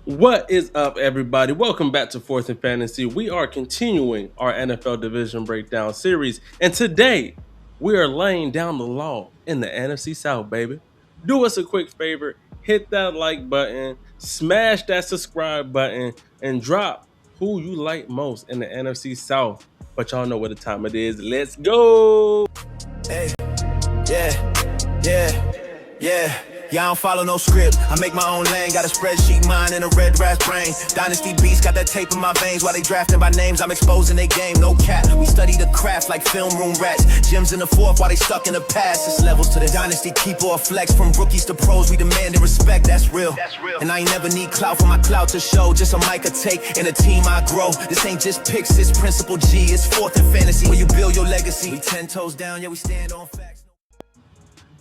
What is up, everybody? Welcome back to Fourth and Fantasy. We are continuing our NFL division breakdown series, and today we are laying down the law in the NFC South, baby. Do us a quick favor, hit that like button, smash that subscribe button, and drop who you like most in the NFC South. But y'all know what the time it is. Let's go! Hey, yeah, yeah, yeah. Yeah, I don't follow no script. I make my own lane, got a spreadsheet mind and a red rat brain. Dynasty beats got that tape in my veins while they drafting by names. I'm exposing their game, no cap. We study the craft like film room rats. Gyms in the fourth while they stuck in the past. It's levels to the dynasty, keep or flex. From rookies to pros, we demand and respect. That's real. And I ain't never need clout for my clout to show. Just a mic I take and a team I grow. This ain't just picks, it's principle G. It's fourth and fantasy where you build your legacy. We 10 toes down, yeah, we stand on facts.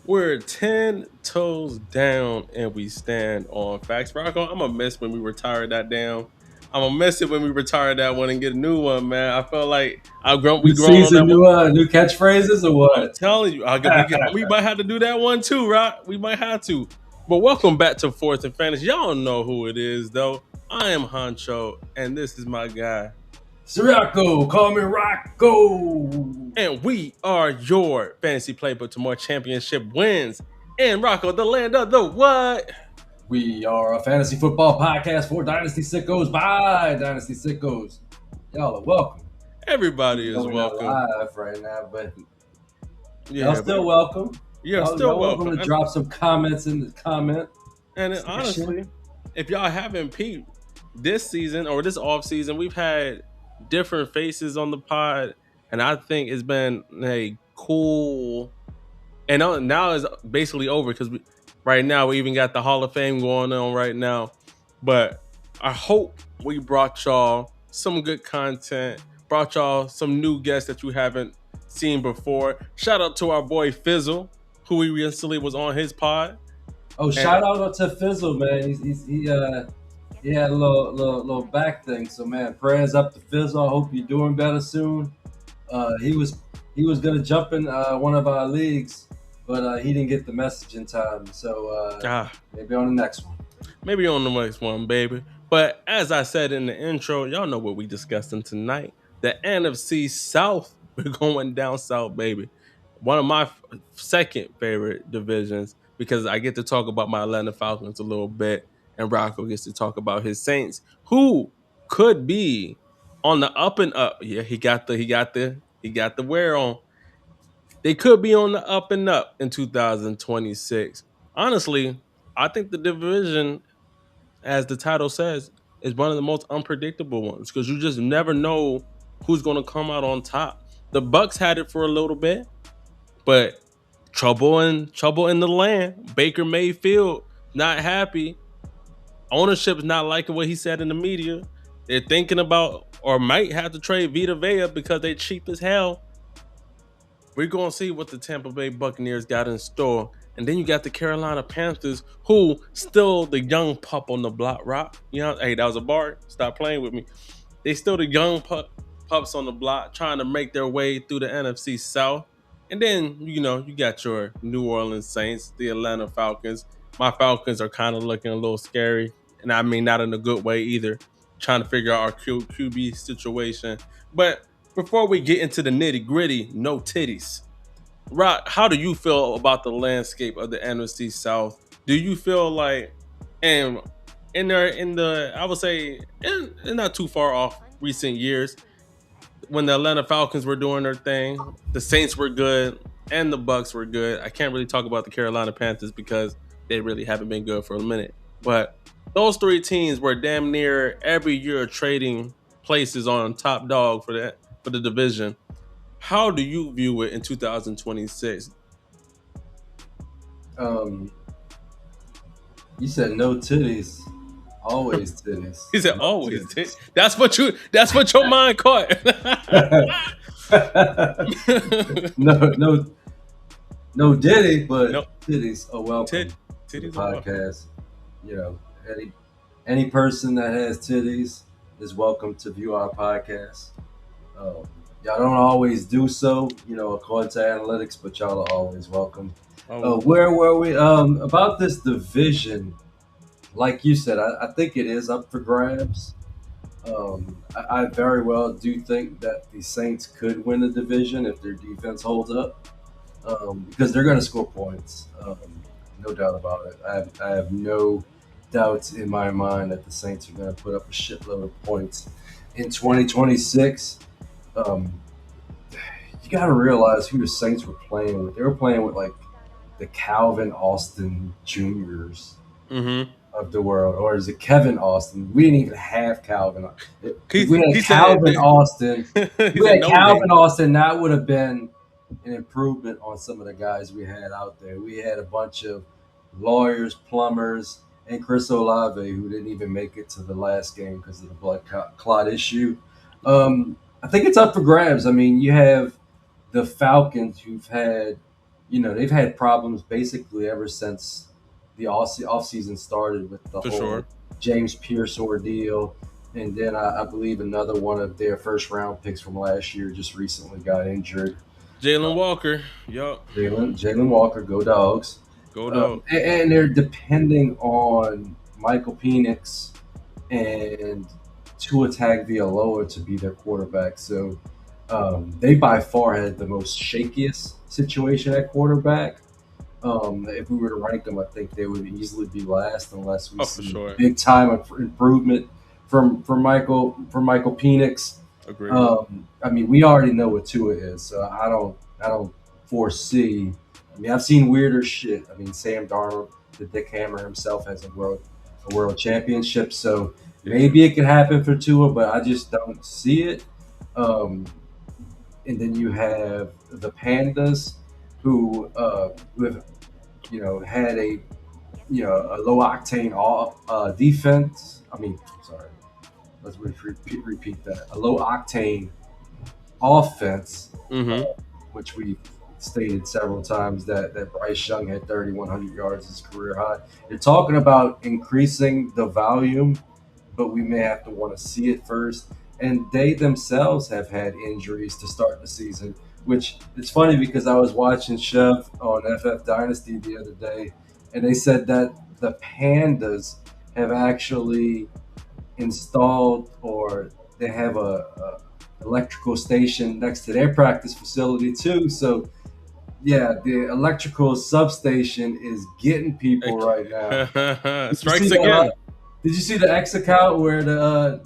We're 10 toes down and we stand on facts. Rocco, I'm going to miss when we retire that down. I'm going to miss it when we retire that one and get a new one, man. I felt like we grown on that one. New catchphrases or what? I'm telling you, we might have to do that one too, Rock. We might have to. But welcome back to Fourth and Fantasy. Y'all know who it is, though. I am Honcho, and this is my guy. Rocco, call me Rocco. And we are your fantasy playbook to more championship wins. And Rocco, the land of the what? We are a fantasy football podcast for Dynasty Sickos by Dynasty Sickos. Y'all are welcome. Everybody is welcome. Live right now, but yeah, y'all still welcome. You're still welcome to drop some comments in the comment. And honestly, if y'all haven't peeped this season or this off season, we've had different faces on the pod, and I think it's been a cool. And now it's basically over because right now we even got the Hall of Fame going on right now. But I hope we brought y'all some good content, brought y'all some new guests that you haven't seen before. Shout out to our boy Fizzle, who we recently was on his pod. Oh, shout out to Fizzle, man. He had a little back thing. So man, prayers up to Fizzle. I hope you're doing better soon. He was gonna jump in one of our leagues, but he didn't get the message in time. So maybe on the next one. Maybe on the next one, baby. But as I said in the intro, y'all know what we discussing tonight. The NFC South. We're going down south, baby. One of my second favorite divisions because I get to talk about my Atlanta Falcons a little bit, and Rocco gets to talk about his Saints, who could be on the up and up. Yeah, he got the wear on. They could be on the up and up in 2026. Honestly, I think the division, as the title says, is one of the most unpredictable ones because you just never know who's going to come out on top. The Bucs had it for a little bit, but trouble in the land. Baker Mayfield not happy. Ownership's not liking what he said in the media. They're thinking about or might have to trade Vita Vea because they cheap as hell. We're going to see what the Tampa Bay Buccaneers got in store. And then you got the Carolina Panthers, who still the young pup on the block, Rock. You know, hey, that was a bar. Stop playing with me. They still the young pups on the block trying to make their way through the NFC South. And then, you got your New Orleans Saints, the Atlanta Falcons. My Falcons are kind of looking a little scary. And I mean, not in a good way either. Trying to figure out our QB situation. But before we get into the nitty gritty, no titties. Rock, how do you feel about the landscape of the NFC South? Do you feel like, and I would say, in not too far off recent years, when the Atlanta Falcons were doing their thing, the Saints were good, and the Bucs were good. I can't really talk about the Carolina Panthers because they really haven't been good for a minute. But those three teams were damn near every year trading places on top dog for the division. How do you view it in 2026? You said no titties. Always titties. He said always titties. That's what your mind caught. no Diddy, but titties are welcome. Titties podcast. You know, any person that has titties is welcome to view our podcast. Y'all don't always do so, according to analytics, but y'all are always welcome. Where were we? About this division, like you said, I think it is up for grabs. I very well do think that the Saints could win the division if their defense holds up, because they're going to score points. No doubt about it. I have no doubts in my mind that the Saints are going to put up a shitload of points in 2026. Um, you got to realize who the Saints were playing with. They were playing with like the Calvin Austin Juniors Mm-hmm. of the world, or is it Kevin Austin? We didn't even have Calvin. If we He had said Calvin Austin, if he we said had no Calvin name. Austin, that would have been an improvement on some of the guys we had out there. We had a bunch of lawyers, plumbers, and Chris Olave who didn't even make it to the last game because of the blood clot issue. I think it's up for grabs. I mean, you have the Falcons who've had, they've had problems basically ever since the offseason started with the For whole sure. James Pierce ordeal. And then I believe another one of their first round picks from last year just recently got injured. Jalen Walker. Yup. Jalen Walker, go dogs. Go dog. And they're depending on Michael Penix and Tua Tagovailoa to be their quarterback. So they by far had the most shakiest situation at quarterback. If we were to rank them, I think they would easily be last unless we Oh, for see sure. big time improvement from Michael Penix. Agreed. I mean, we already know what Tua is, so I don't foresee. I mean, I've seen weirder shit. I mean, Sam Darnold, the Dick Hammer himself, has a world championship, so maybe it could happen for Tua, but I just don't see it. Um, and then you have the Pandas, who have had a a low octane defense. I mean, sorry, let's repeat that. A low octane offense, Mm-hmm. which we stated several times that Bryce Young had 3,100 yards as career high. You're talking about increasing the volume, but we may have to want to see it first. And they themselves have had injuries to start the season, which it's funny because I was watching Chev on FF Dynasty the other day, and they said that the Pandas have actually installed, or they have a electrical station next to their practice facility too. So yeah, the electrical substation is getting people right now. Did you see Strikes the again. Did you see the X account where the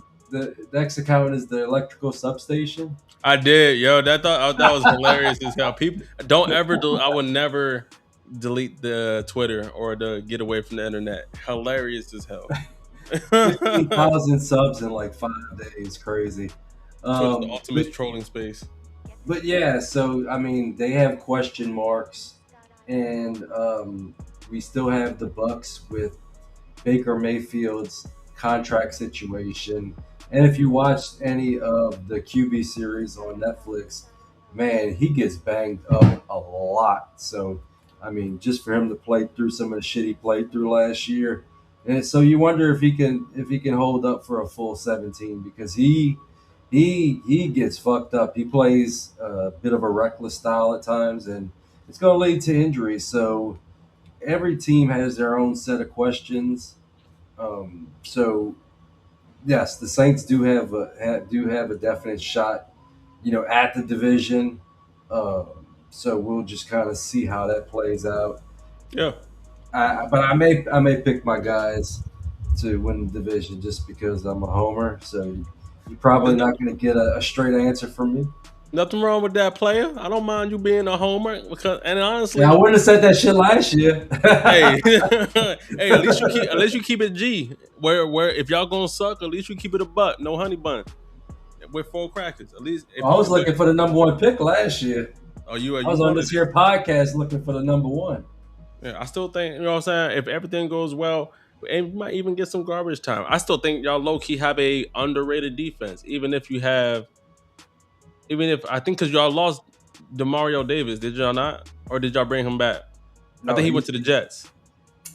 X account is the electrical substation? I did, yo. That was hilarious as hell. People don't ever. I would never delete the Twitter or the get away from the internet. Hilarious as hell. 15,000 subs in like 5 days, crazy. Twitter's the Um, but, ultimate trolling space. but yeah, so I mean, they have question marks, and we still have the Bucks with Baker Mayfield's contract situation. And if you watched any of the QB series on Netflix, man, he gets banged up a lot. So, I mean, just for him to play through some of the shit he played through last year, and so you wonder if he can hold up for a full 17 because he gets fucked up. He plays a bit of a reckless style at times, and it's going to lead to injuries. So every team has their own set of questions. So yes, the Saints do have a definite shot, at the division. Um, so we'll just kind of see how that plays out. Yeah. But I may pick my guys to win the division just because I'm a homer. So you're probably There's not going to get a straight answer from me. nothing wrong with that, player. I don't mind you being a homer because, and honestly, Yeah, I wouldn't have said that shit last year. hey, hey, at least you keep it G. Where if y'all gonna suck, at least you keep it a buck, no honey bun, with 4 crackers. At least if I was looking for the number one pick last year. you I was on wanted this here podcast looking for the number one. Yeah, I still think, you know what I'm saying, if everything goes well, and we might even get some garbage time. I still think y'all low key have a underrated defense, even if I think because y'all lost Demario Davis, did y'all not, or did y'all bring him back? I No, think he went to the Jets.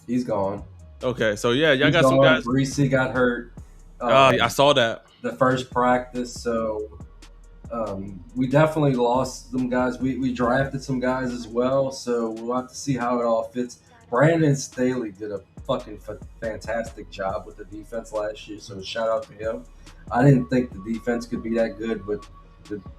he's gone. Okay, so yeah, y'all He's got some gone. guys. Reese got hurt. I saw that. The first practice, so we definitely lost some guys. We drafted some guys as well, so we'll have to see how it all fits. Brandon Staley did a fucking fantastic job with the defense last year. So shout out to him. I didn't think the defense could be that good, but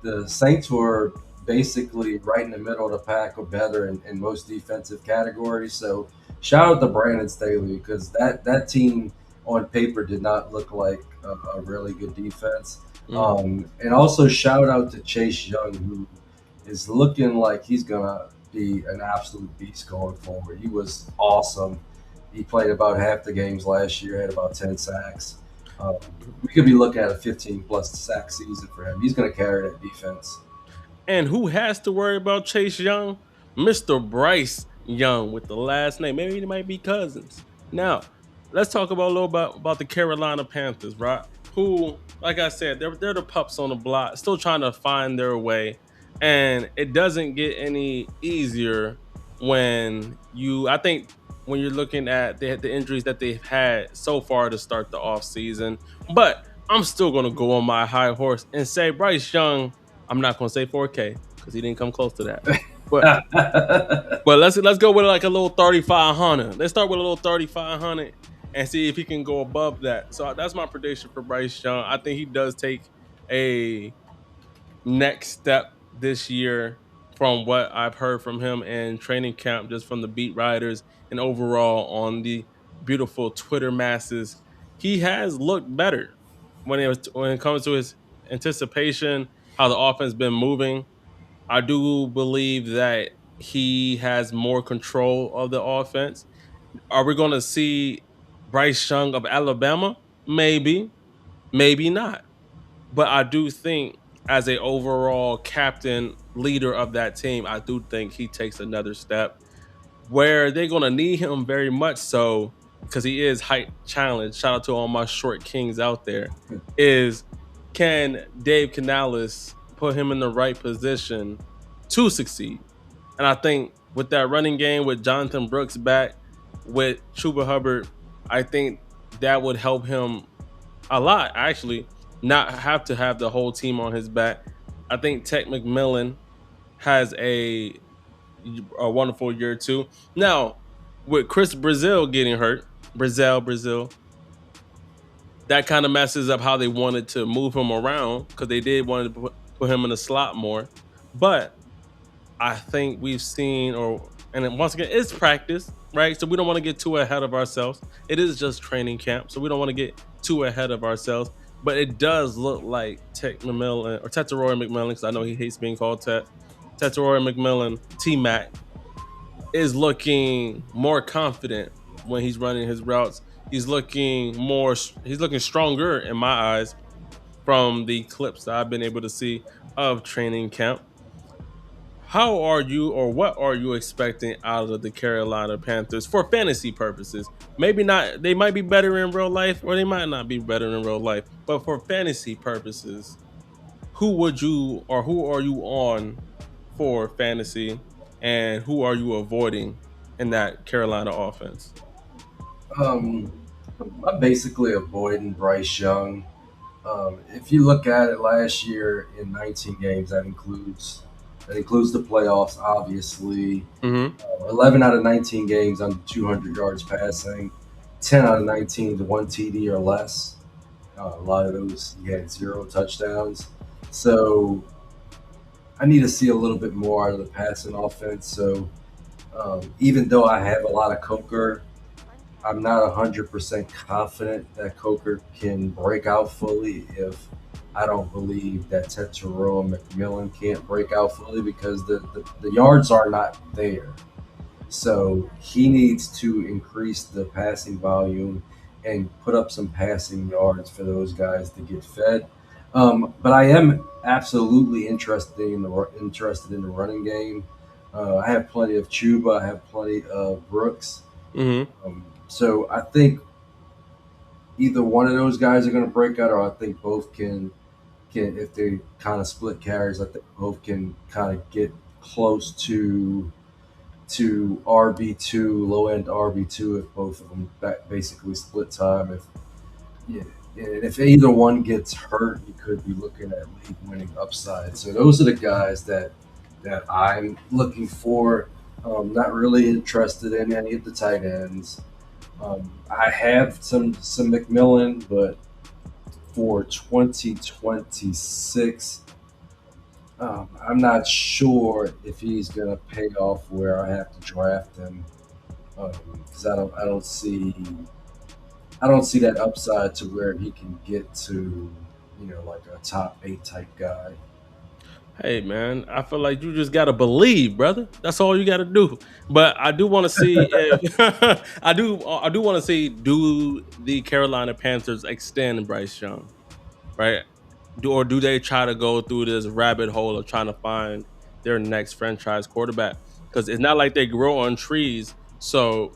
the Saints were basically right in the middle of the pack or better in most defensive categories. So shout out to Brandon Staley because that team on paper did not look like a really good defense. And also shout out to Chase Young, who is looking like he's gonna be an absolute beast going forward. He was awesome. He played about half the games last year, had about 10 sacks. Um, we could be looking at a 15 plus sack season for him. He's going to carry that defense. And who has to worry about Chase Young? Mr. Bryce Young with the last name. Maybe they might be cousins. Now, let's talk about a little about the Carolina Panthers, right? Who, like I said, they're the pups on the block, still trying to find their way. And it doesn't get any easier when I think when you're looking at the injuries that they've had so far to start the offseason. But I'm still going to go on my high horse and say Bryce Young. I'm not going to say 4K because he didn't come close to that. But let's go with like a little 3,500. Let's start with a little 3,500 and see if he can go above that. So that's my prediction for Bryce Young. I think he does take a next step this year from what I've heard from him in training camp, just from the beat writers and overall on the beautiful Twitter masses. He has looked better when it comes to his anticipation, how the offense been moving. I do believe that he has more control of the offense. Are we going to see Bryce Young of Alabama? Maybe, maybe not. But I do think as a overall captain leader of that team, I do think he takes another step where they're going to need him very much so because he is height challenged. Shout out to all my short kings out there. Is can Dave Canales put him in the right position to succeed? And I think with that running game with Jonathan Brooks back, with Chuba Hubbard, I think that would help him a lot, actually, not have to have the whole team on his back. I think Tech McMillan has a wonderful year too. Now, with Chris Brazil getting hurt, Brazil, that kind of messes up how they wanted to move him around because they did want to put him in the slot more. But I think we've seen, and then once again, it's practice, right? So we don't want to get too ahead of ourselves. It is just training camp, so we don't want to get too ahead of ourselves. But it does look like Tech McMillan or Tetaroy McMillan, because I know he hates being called Tetaroy McMillan, T-Mac, is looking more confident when he's running his routes. He's looking stronger in my eyes from the clips that I've been able to see of training camp. How are you, or what are you expecting out of the Carolina Panthers for fantasy purposes? Maybe not, they might be better in real life, or they might not be better in real life. But for fantasy purposes, who are you on for fantasy, and who are you avoiding in that Carolina offense? I'm basically avoiding Bryce Young. If you look at it last year in 19 games, that includes the playoffs, obviously. 11 out of 19 games under 200 yards passing, 10 out of 19 to 1 TD or less. A lot of those he had 0 touchdowns. So I need to see a little bit more out of the passing offense. So even though I have a lot of Coker, I'm not 100% confident that Coker can break out fully if I don't believe that Tetero McMillan can't break out fully because the yards are not there. So he needs to increase the passing volume and put up some passing yards for those guys to get fed. But I am absolutely interested in the running game. I have plenty of Chuba. I have plenty of Brooks. So I think either one of those guys are going to break out, or I think both can if they kind of split carries. I think both can kind of get close to RB2, low end RB2 if both of them basically split time. If either one gets hurt, you could be looking at league winning upside. So those are the guys that I'm looking for. Not really interested in any of the tight ends. I have some McMillan, but for 2026, I'm not sure if he's going to pay off where I have to draft him because I don't see that upside to where he can get to, like a top 8 type guy. Hey man, I feel like you just gotta believe, brother. That's all you gotta do. But I do want to see if I do want to see, do the Carolina Panthers extend Bryce Young, right? Or do they try to go through this rabbit hole of trying to find their next franchise quarterback? Because it's not like they grow on trees. So,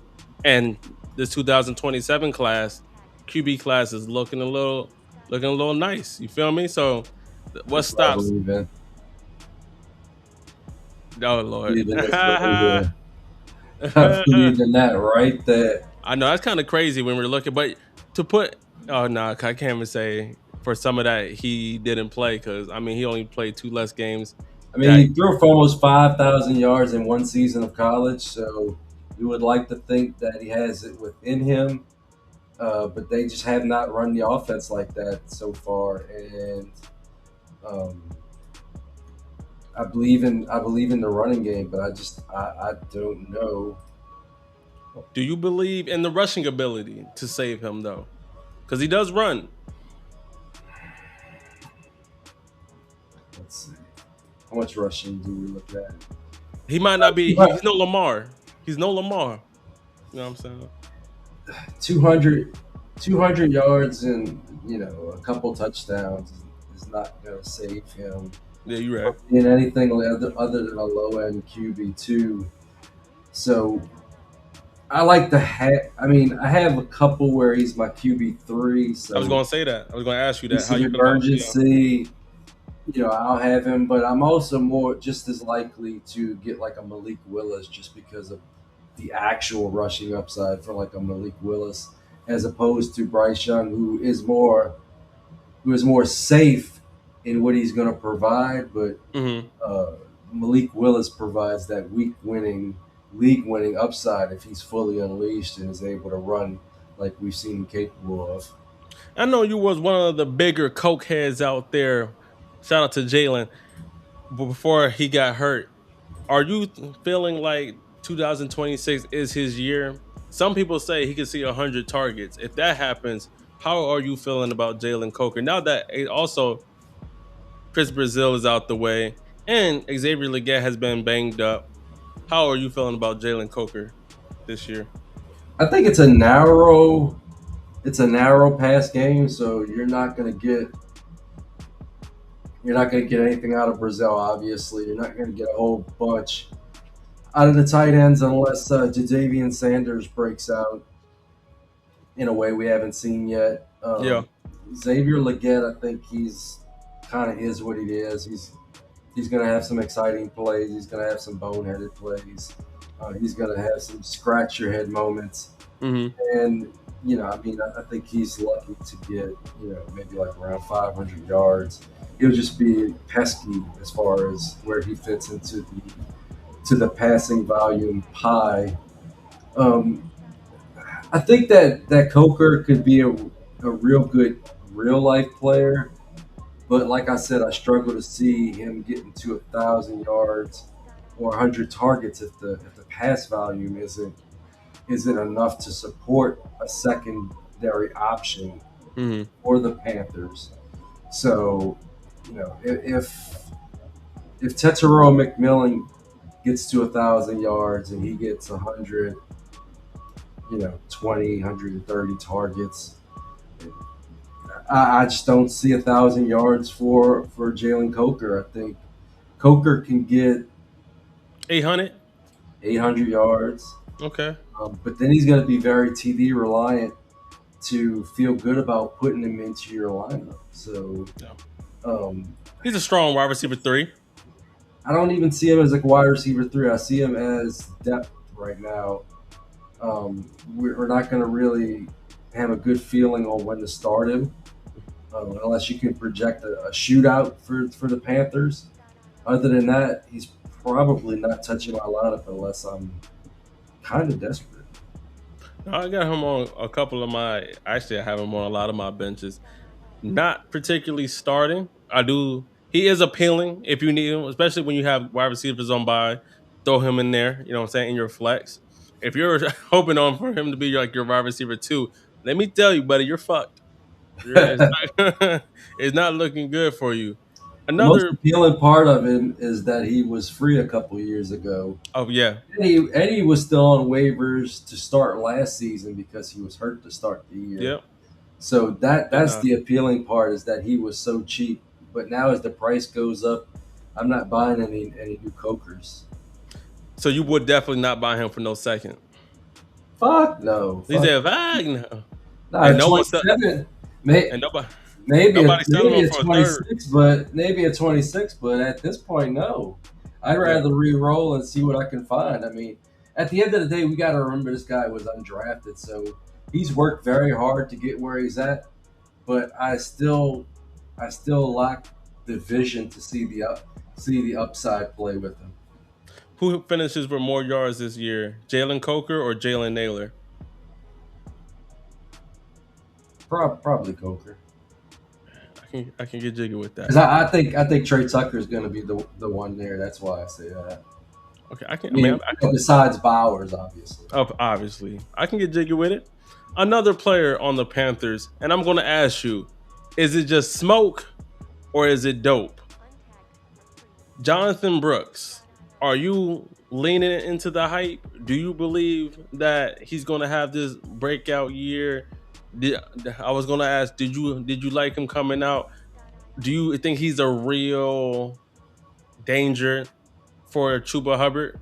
and this 2027 class, QB class is looking a little nice. You feel me? So, what That's what I stops? believe in. Oh I Lord. believe in this right here. I believe in that right there. I know that's kind of crazy when we're looking, but to put, oh no, I can't even say for some of that he didn't play, because I mean he only played two less games. I mean, That he threw for almost 5,000 yards in one season of college, so you would like to think that he has it within him. But they just have not run the offense like that so far, and um, I believe in the running game, but I don't know. Do you believe in the rushing ability to save him though? Because he does run. Let's see, how much rushing do we look at? He might not be. He's no Lamar. He's no Lamar. You know what I'm saying? 200, 200 yards and a couple touchdowns is not going to save him Yeah, you're right. in anything other than a low end QB two. So I like the I mean, I have a couple where he's my QB three. I was So going to say that. I was going to ask you that. it's How an you feel about? Yeah. emergency. I'll have him, but I'm also more just as likely to get like a Malik Willis just because of the actual rushing upside for like a Malik Willis as opposed to Bryce Young, who is more safe in what he's going to provide, but Hmm. uh, Malik Willis provides that league winning upside if he's fully unleashed and is able to run like we've seen him capable of. I know you was one of the bigger coke heads out there. Shout out to Jalen. But before he got hurt, are you feeling like 2026 is his year? Some people say he could see 100 targets. If that happens, how are you feeling about Jalen Coker? Now that also Chris Brazil is out the way and Xavier Leggett has been banged up, how are you feeling about Jalen Coker this year? I think it's a narrow pass game, so you're not gonna get anything out of Brazil. Obviously, you're not gonna get a whole bunch out of the tight ends unless Jadavian Sanders breaks out in a way we haven't seen yet. Yeah. Xavier Leggett, I think he's kind of is what he is. He's going to have some exciting plays. He's going to have some boneheaded plays. He's going to have some scratch your head moments. Hmm. And I mean, I think he's lucky to get maybe like around 500 yards. He'll just be pesky as far as where he fits into the passing volume pie. Um, I think that Coker could be a real good real life player, but like I said, I struggle to see him getting to 1,000 yards or 100 targets if the pass volume isn't enough to support a secondary option Hmm. for the Panthers. So, if Tetairoa McMillan gets to 1,000 yards and he gets 100, 20, 130 targets, I just don't see 1,000 yards for Jalen Coker. I think Coker can get 800. 800 yards, Okay. but then he's going to be very TD reliant to feel good about putting him into your lineup. So Yeah. um, He's a strong wide receiver three. I don't even see him as like wide receiver three. I see him as depth right now. We're not going to really have a good feeling on when to start him unless you can project a shootout for the Panthers. Other than that, he's probably not touching my lineup unless I'm kind of desperate. I got him on a couple of my. Actually, I have him on a lot of my benches. Not particularly starting. I do. He is appealing if you need him, especially when you have wide receivers on by. Throw him in there. You know what I'm saying, in your flex. If you're hoping on for him to be like your wide receiver too, let me tell you, buddy, you're fucked. It's not, it's not looking good for you. The most Another. appealing part of him is that he was free a couple years ago. Oh yeah, Eddie was still on waivers to start last season because he was hurt to start the year. yep. So And that's the appealing part is that he was so cheap. But now as the price goes up, I'm not buying any new cokers. so you would definitely not buy him for no second. Fuck no. He Fuck said, "Wagner," no. and At no one said, 27, may, and nobody, maybe nobody settled maybe him at for a third. 26, but maybe at 26. But at this point, no. I'd Yeah. rather re-roll and see what I can find. I mean, at the end of the day, we got to remember this guy was undrafted, so he's worked very hard to get where he's at. But I still lack the vision to see the upside play with him. Who finishes with more yards this year, Jalen Coker or Jalen Naylor? Probably Coker, I can get jiggy with that. because I think Trey Tucker is going to be the one there. That's why I say that. Okay, I I can. I mean, mean, besides Bowers, obviously. obviously, I can get jiggy with it. Another player on the Panthers, and I'm going to ask you: is it just smoke or is it dope? Jonathan Brooks, are you leaning into the hype? Do you believe that he's going to have this breakout year? Did, I was going to ask, did you like him coming out? Do you think he's a real danger for Chuba Hubbard?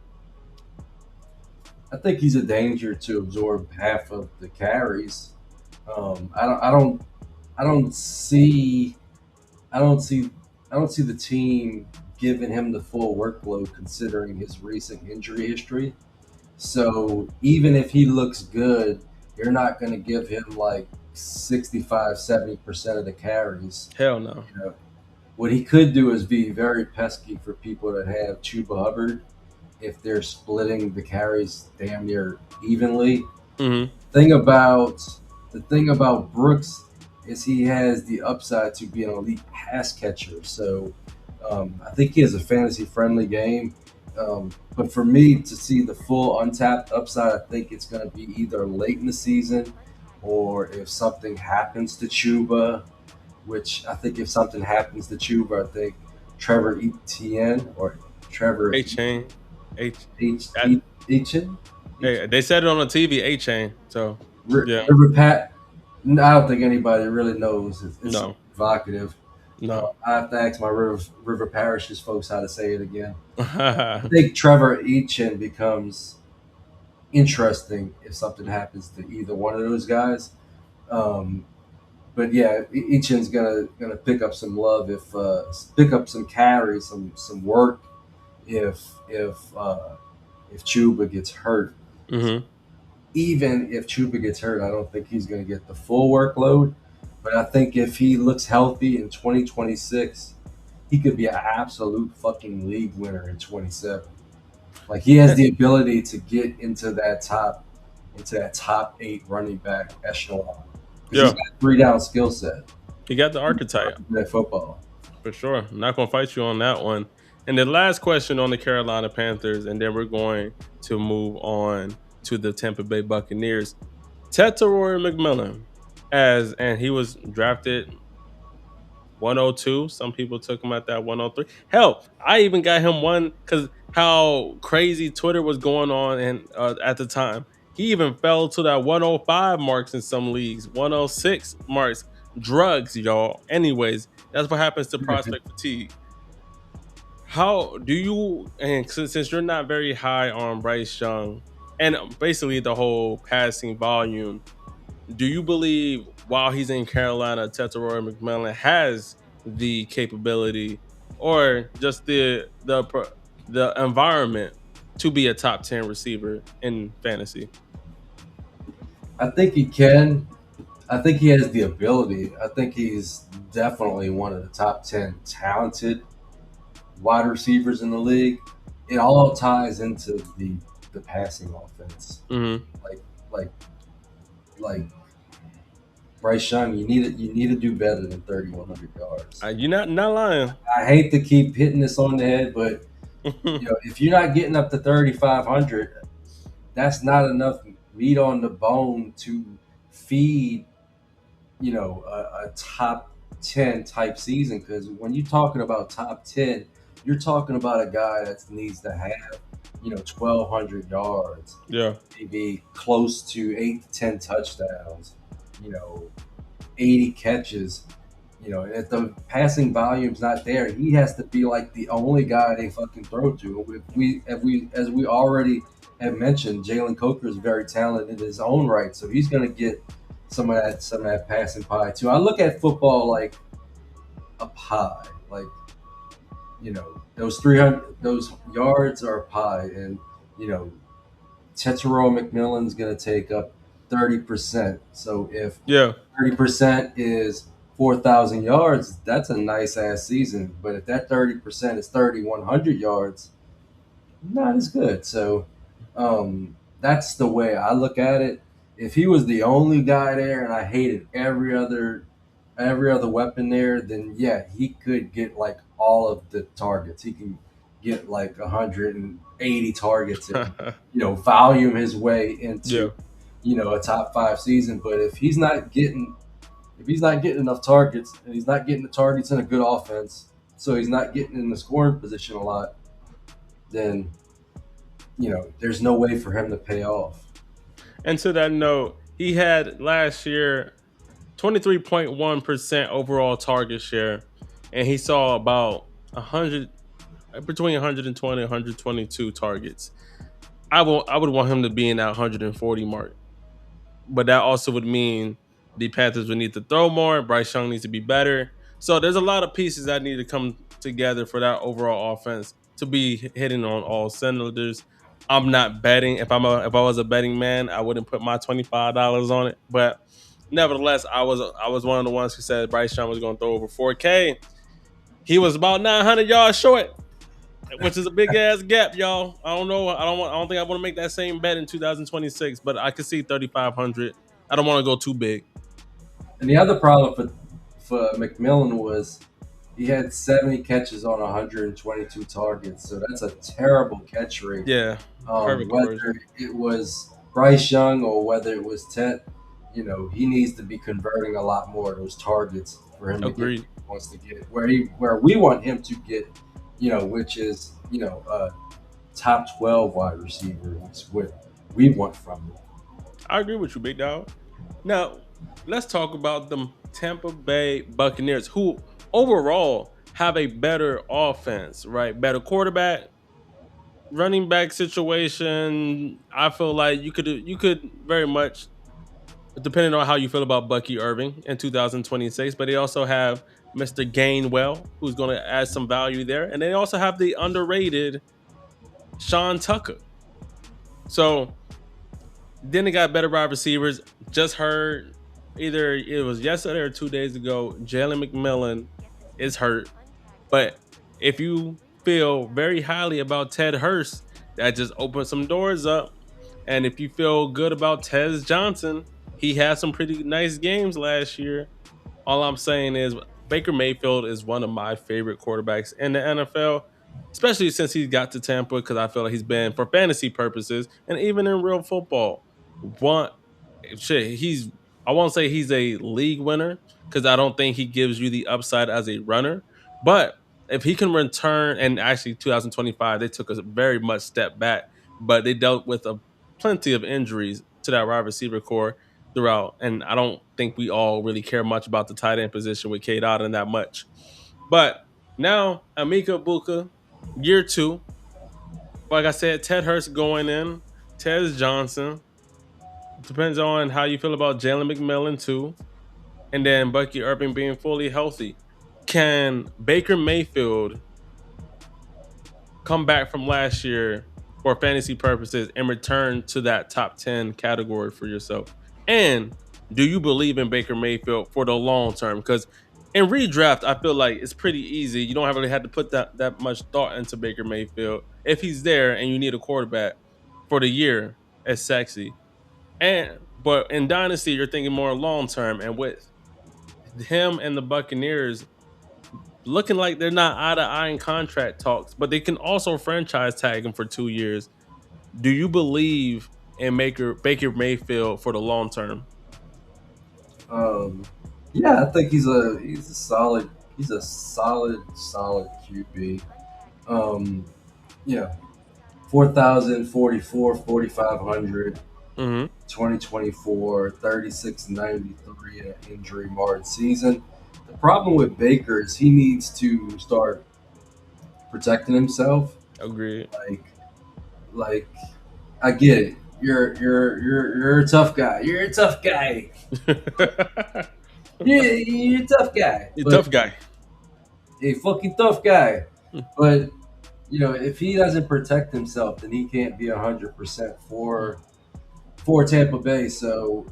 I think he's a danger to absorb half of the carries. I don't see I don't see I don't see the team giving him the full workload considering his recent injury history. So even if he looks good, you're not going to give him like 65, 70% of the carries. Hell no. You know, what he could do is be very pesky for people that have Chuba Hubbard if they're splitting the carries damn near evenly. Hmm. Thing about the thing about Brooks is he has the upside to be an elite pass catcher. So I think he has a fantasy friendly game. But for me to see the full untapped upside, I think it's going to be either late in the season or if something happens to Chuba, which I think if something happens to Chuba, I think Trevor Etienne or Trevor A chain. H. H. that- Etienne. Hey, they said it on the TV. A chain. So yeah. River Pat. No, I don't think anybody really knows. It's No. evocative. No. I have to ask my River Parishes folks how to say it again. I think Trevor Etienne becomes interesting if something happens to either one of those guys. Um, but yeah, Etienne's gonna pick up some love if pick up some carries, some work if Chuba gets hurt. Hmm. Even if Chuba gets hurt, I don't think he's going to get the full workload. But I think if he looks healthy in 2026, he could be an absolute fucking league winner in 27. Like he has the ability to get into that top 8 running back echelon. Because Yeah. he's got a 3 down skill set. He got the archetype. That football. For sure. I'm not going to fight you on that one. And the last question on the Carolina Panthers, and then we're going to move on to the Tampa Bay Buccaneers. Tetairoa McMillan, and he was drafted 102. Some people took him at that 103. Hell, I even got him one because how crazy Twitter was going on and at the time. He even fell to that 105 marks in some leagues, 106 marks. Drugs, y'all. Anyways, that's what happens to prospect fatigue. How do you, and since you're not very high on Bryce Young and basically the whole passing volume, do you believe while he's in Carolina, Tetairoa McMillan has the capability or just the environment to be a top 10 receiver in fantasy? I think he can. I think he has the ability. I think he's definitely one of the top 10 talented wide receivers in the league. It all ties into the passing offense. Hmm. Like like like Bryce Young, you need to do better than 3,100 yards. You're not lying. I hate to keep hitting this on the head, but if you're not getting up to 3,500, that's not enough meat on the bone to feed a top 10 type season. Because when you're talking about top 10, you're talking about a guy that needs to have 1,200 yards, Yeah. maybe close to 8 to 10 touchdowns, you know 80 catches. And if the passing volume's not there, he has to be like the only guy they fucking throw to. As we already have mentioned, Jalen Coker is very talented in his own right, so he's going to get some of that passing pie too. I look at football like a pie, like those 300 those yards are a pie, and you know Tetero McMillan's going to take up 30%. So if Yeah. 30% is 4,000 yards, that's a nice ass season. But if that 30% is 3,100 yards, not as good. So that's the way I look at it. If he was the only guy there and I hated every other weapon there, then yeah, he could get like all of the targets. He can get like 180 targets and volume his way Yeah. into a top five season. But if he's not getting enough targets, and he's not getting the targets in a good offense, so he's not getting in the scoring position a lot, then there's no way for him to pay off. And to that note, he had last year 23.1% overall target share, and he saw about 100 between 120 and 122 targets. I would want him to be in that 140 mark, but that also would mean the Panthers would need to throw more. Bryce Young needs to be better. So there's a lot of pieces that need to come together for that overall offense to be hitting on all cylinders. I'm not betting. If I was a betting man, I wouldn't put my $25 on it. But nevertheless, I was one of the ones who said Bryce Young was going to throw over 4K. He was about 900 yards short, which is a big ass gap, y'all. I don't know. I don't think I want to make that same bet in 2026, but I could see 3,500. I don't want to go too big. And the other problem for McMillan was he had 70 catches on 122 targets, so that's a terrible catch rate. Yeah, perfect Whether conversion. it was Bryce Young or whether it was Ted, he needs to be converting a lot more of those targets for him to get where Agreed. he wants to get, where we want him to get, which is a top 12 wide receiver, which is what we want from him. I agree with you, big dog. Now, let's talk about the Tampa Bay Buccaneers, who overall have a better offense, right? Better quarterback, running back situation. I feel like you could very much, depending on how you feel about Bucky Irving in 2026, but they also have Mr. Gainwell, who's going to add some value there, and they also have the underrated Sean Tucker. So then they got better wide receivers. Just heard either it was yesterday or 2 days ago, Jalen McMillan is hurt. But if you feel very highly about Ted Hurst, that just opens some doors up. And if you feel good about Tez Johnson, he had some pretty nice games last year. All I'm saying is Baker Mayfield is one of my favorite quarterbacks in the NFL, especially since he got to Tampa, because I feel like he's been, for fantasy purposes and even in real football, one shit. I won't say he's a league winner because I don't think he gives you the upside as a runner. But if he can return, and actually 2025 they took a very much step back, but they dealt with a plenty of injuries to that wide receiver core throughout. And I don't think we all really care much about the tight end position with K Dot and that much. But now Emeka Egbuka, year two, like I said, Ted Hurst going in, Tez Johnson. Depends on how you feel about Jalen McMillan too, and then Bucky Irving being fully healthy. Can Baker Mayfield come back from last year for fantasy purposes and return to that top 10 category for yourself? And do you believe in Baker Mayfield for the long term? Because in redraft, I feel like it's pretty easy. You don't really have to put that much thought into Baker Mayfield. If he's there and you need a quarterback for the year, it's sexy. And But in Dynasty, you're thinking more long term, and with him and the Buccaneers looking like they're not out of eye in contract talks, but they can also franchise tag him for 2 years. Do you believe in Baker Mayfield for the long term? Um, yeah, I think he's a solid QB. Um, yeah, 4,000, 44, 4,500, Hmm. 2024, 3693 in an injury marred season. The problem with Baker is he needs to start protecting himself. Agreed. Like, like I get it. You're a tough guy. You're a tough guy. You're a tough guy. You But tough guy. a fucking tough guy. But if he doesn't protect himself, then he can't be 100% for Tampa Bay. So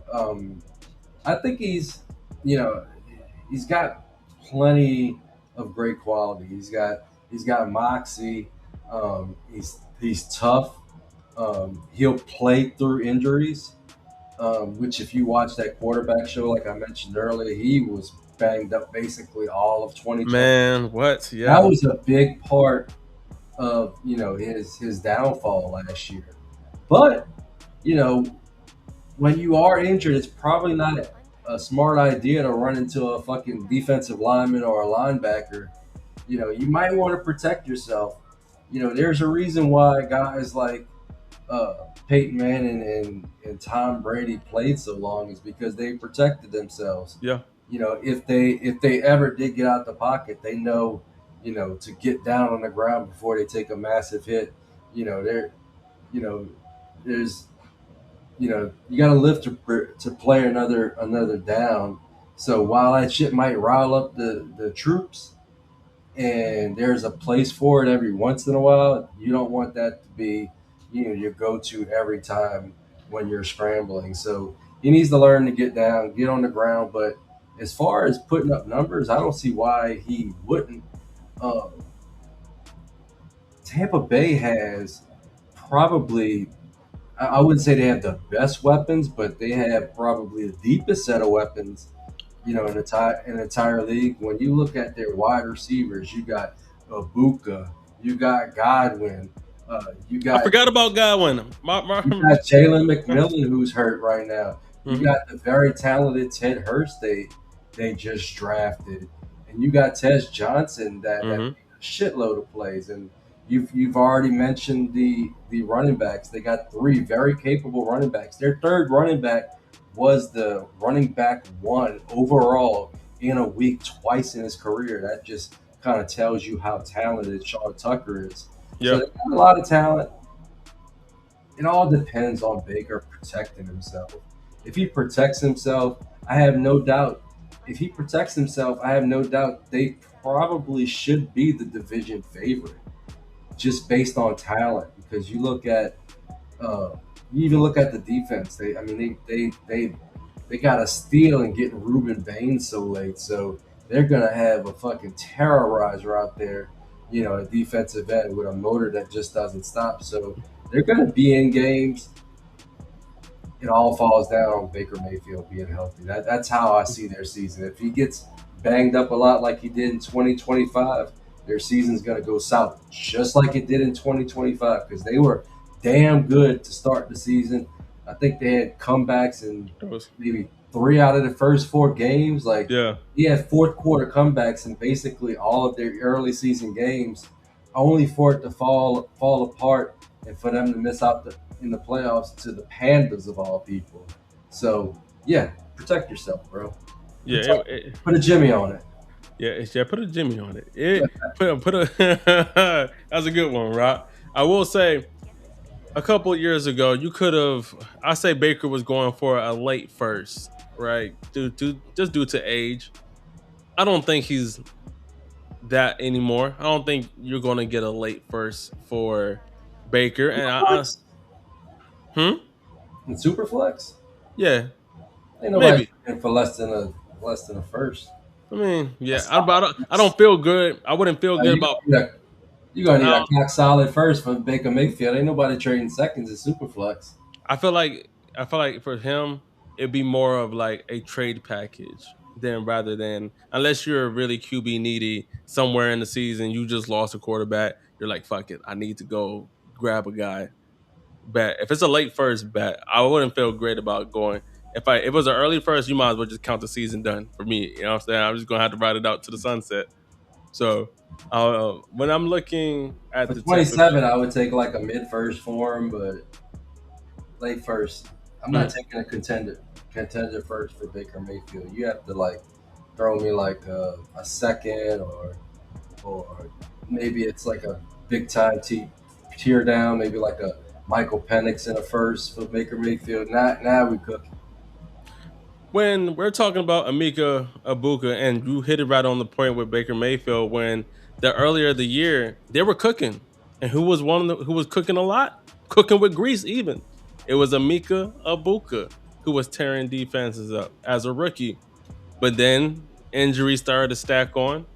I think you know, he's got plenty of great quality. He's got moxie. He's tough. He'll play through injuries. Which, if you watch that quarterback show, like I mentioned earlier, he was banged up basically all of 2020. Man, what? That Yeah. was a big part of his downfall last year. But you know, when you are injured, it's probably not a smart idea to run into a fucking defensive lineman or a linebacker. You might want to protect yourself. There's a reason why guys like Peyton Manning and Tom Brady played so long is because they protected themselves. Yeah. If they ever did get out the pocket, they know, to get down on the ground before they take a massive hit. There, you know, there's, you got to live to play another down. So while that shit might rile up the troops, and there's a place for it every once in a while, you don't want that to be, your go-to every time when you're scrambling. So he needs to learn to get down, get on the ground. But as far as putting up numbers, I don't see why he wouldn't. Um, Tampa Bay has probably, I wouldn't say they have the best weapons, but they have probably the deepest set of weapons, in the entire league. When you look at their wide receivers, you got Abuka, you got Godwin, you I got forgot about Godwin. you got Jalen McMillan, who's hurt right now. You Mhm. got the very talented Ted Hurst they just drafted, and you got Tez Johnson that Mhm. made a shitload of plays. And you've already mentioned the running backs. They got three very capable running backs. Their third running back was the running back one overall in a week twice in his career. That just kind of tells you how talented Sean Tucker is. So Yeah. they got a lot of talent. It all depends on Baker protecting himself. If he protects himself, I have no doubt. If he protects himself, I have no doubt they probably should be the division favorite, just based on talent. Because uh, you even look at the defense. I mean, they got a steal and getting Ruben Bain so late, so they're gonna have a fucking terrorizer out there. A defensive end with a motor that just doesn't stop. So they're gonna be in games. It all falls down on Baker Mayfield being healthy. That's how I see their season. If he gets banged up a lot like he did in 2025, their season's going to go south, just like it did in 2025, because they were damn good to start the season. I think they had comebacks in That was maybe three out of the first four games. Like, yeah. he had fourth quarter comebacks in basically all of their early season games, only for it to fall apart and for them to miss out in the playoffs to the Panthers of all people. So yeah, protect yourself, bro. Yeah. Protect, put a Jimmy on it. Yeah. Put a Jimmy on it. Put a. That's a good one, Rock. I will say, a couple of years ago, you could have. I say Baker was going for a late first, right? Just due to age. I don't think he's that anymore. I don't think you're going to get a late first for Baker. And Superflex? hmm, And Superflex? yeah, Ain't nobody maybe. trading for less than a first. I mean, yeah, That's I don't feel good. I wouldn't feel good you about. you're gonna need a Uh, cock solid first for Baker Mayfield. Ain't nobody trading seconds in Superflex. I feel like for him. it'd be more of like a trade package than rather than unless you're really QB needy somewhere in the season, you just lost a quarterback. You're like, fuck it, I need to go grab a guy. Bet if it's a late first bet, I wouldn't feel great about going. If it was an early first, you might as well just count the season done for me. You know what I'm saying? I'm just gonna have to ride it out to the sunset. So when I'm looking at For the type of 27, I would take like a mid first for him, but late first. I'm not mm, taking a contender first for Baker Mayfield. You have to like throw me like a second or maybe it's like a big time tear down, maybe like a Michael Penix in a first for Baker Mayfield. Now we cook. when we're talking about Emeka Egbuka, and you hit it right on the point with Baker Mayfield, when the earlier the year they were cooking, and who was one of who was cooking a lot, cooking with grease even. It was Emeka Egbuka who was tearing defenses up as a rookie, but then injuries started to stack on.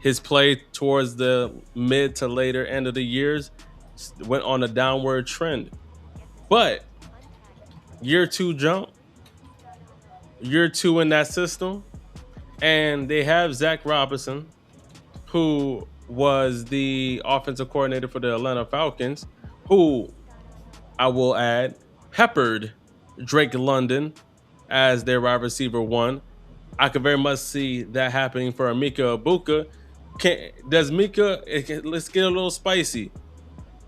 His play towards the mid to later end of the years went on a downward trend, but year two jump, year two in that system. And they have Zach Robinson, who was the offensive coordinator for the Atlanta Falcons, who I will add peppered Drake London as their wide receiver one. I could very much see that happening for Emeka Egbuka. Does Mika? Let's get a little spicy.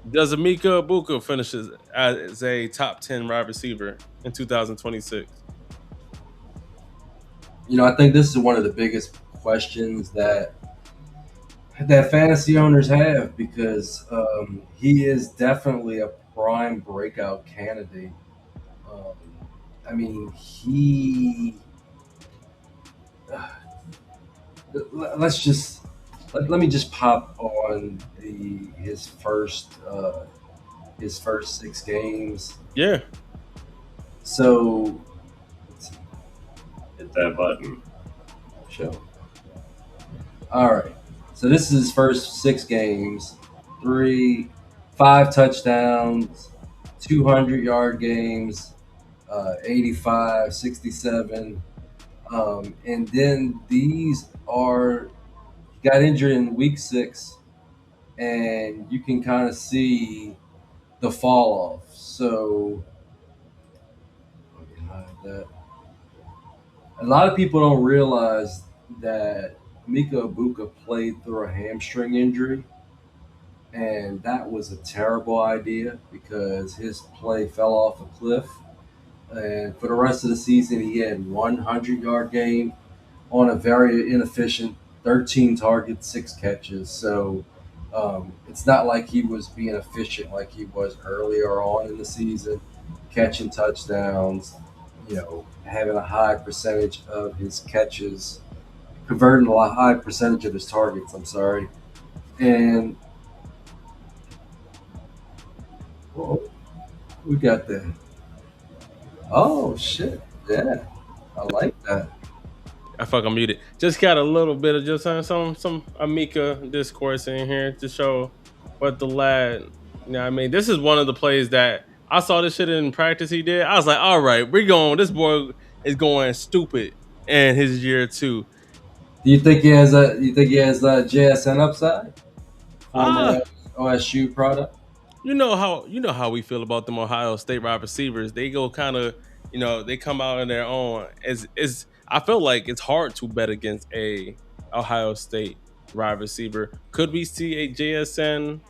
Does Emeka Egbuka finishes as a top 10 wide receiver in 2026? I think this is one of the biggest questions that fantasy owners have because he is definitely a prime breakout candidate. Um, I mean, let's just let me just pop on his first 6 games. Yeah. So hit that button. Show. All right. So this is his first 6 games. 5 touchdowns, 200-yard games, 85, 67. And then he got injured in week 6, and you can kind of see the fall off. So, let me hide that. A lot of people don't realize that Mika Ibuka played through a hamstring injury, and that was a terrible idea because his play fell off a cliff. And for the rest of the season, he had 100-yard game on a very inefficient 13 targets, 6 catches. So it's not like he was being efficient like he was earlier on in the season, catching touchdowns, having a high percentage of his catches, converting a high percentage of his targets. I'm sorry. And we got that. Oh, shit. Yeah. I like that. I fucking muted. Just got a little bit of just some Emeka discourse in here to show what the lad. I mean, this is one of the plays that I saw this shit in practice he did. I was like, all right, we're going. This boy is going stupid in his year 2. Do you think he has a JSN upside? Ah, Former OSU product. you know how we feel about them Ohio State wide receivers. They go kind of, they come out on their own. Is I feel like it's hard to bet against a Ohio State wide receiver. Could we see a JSN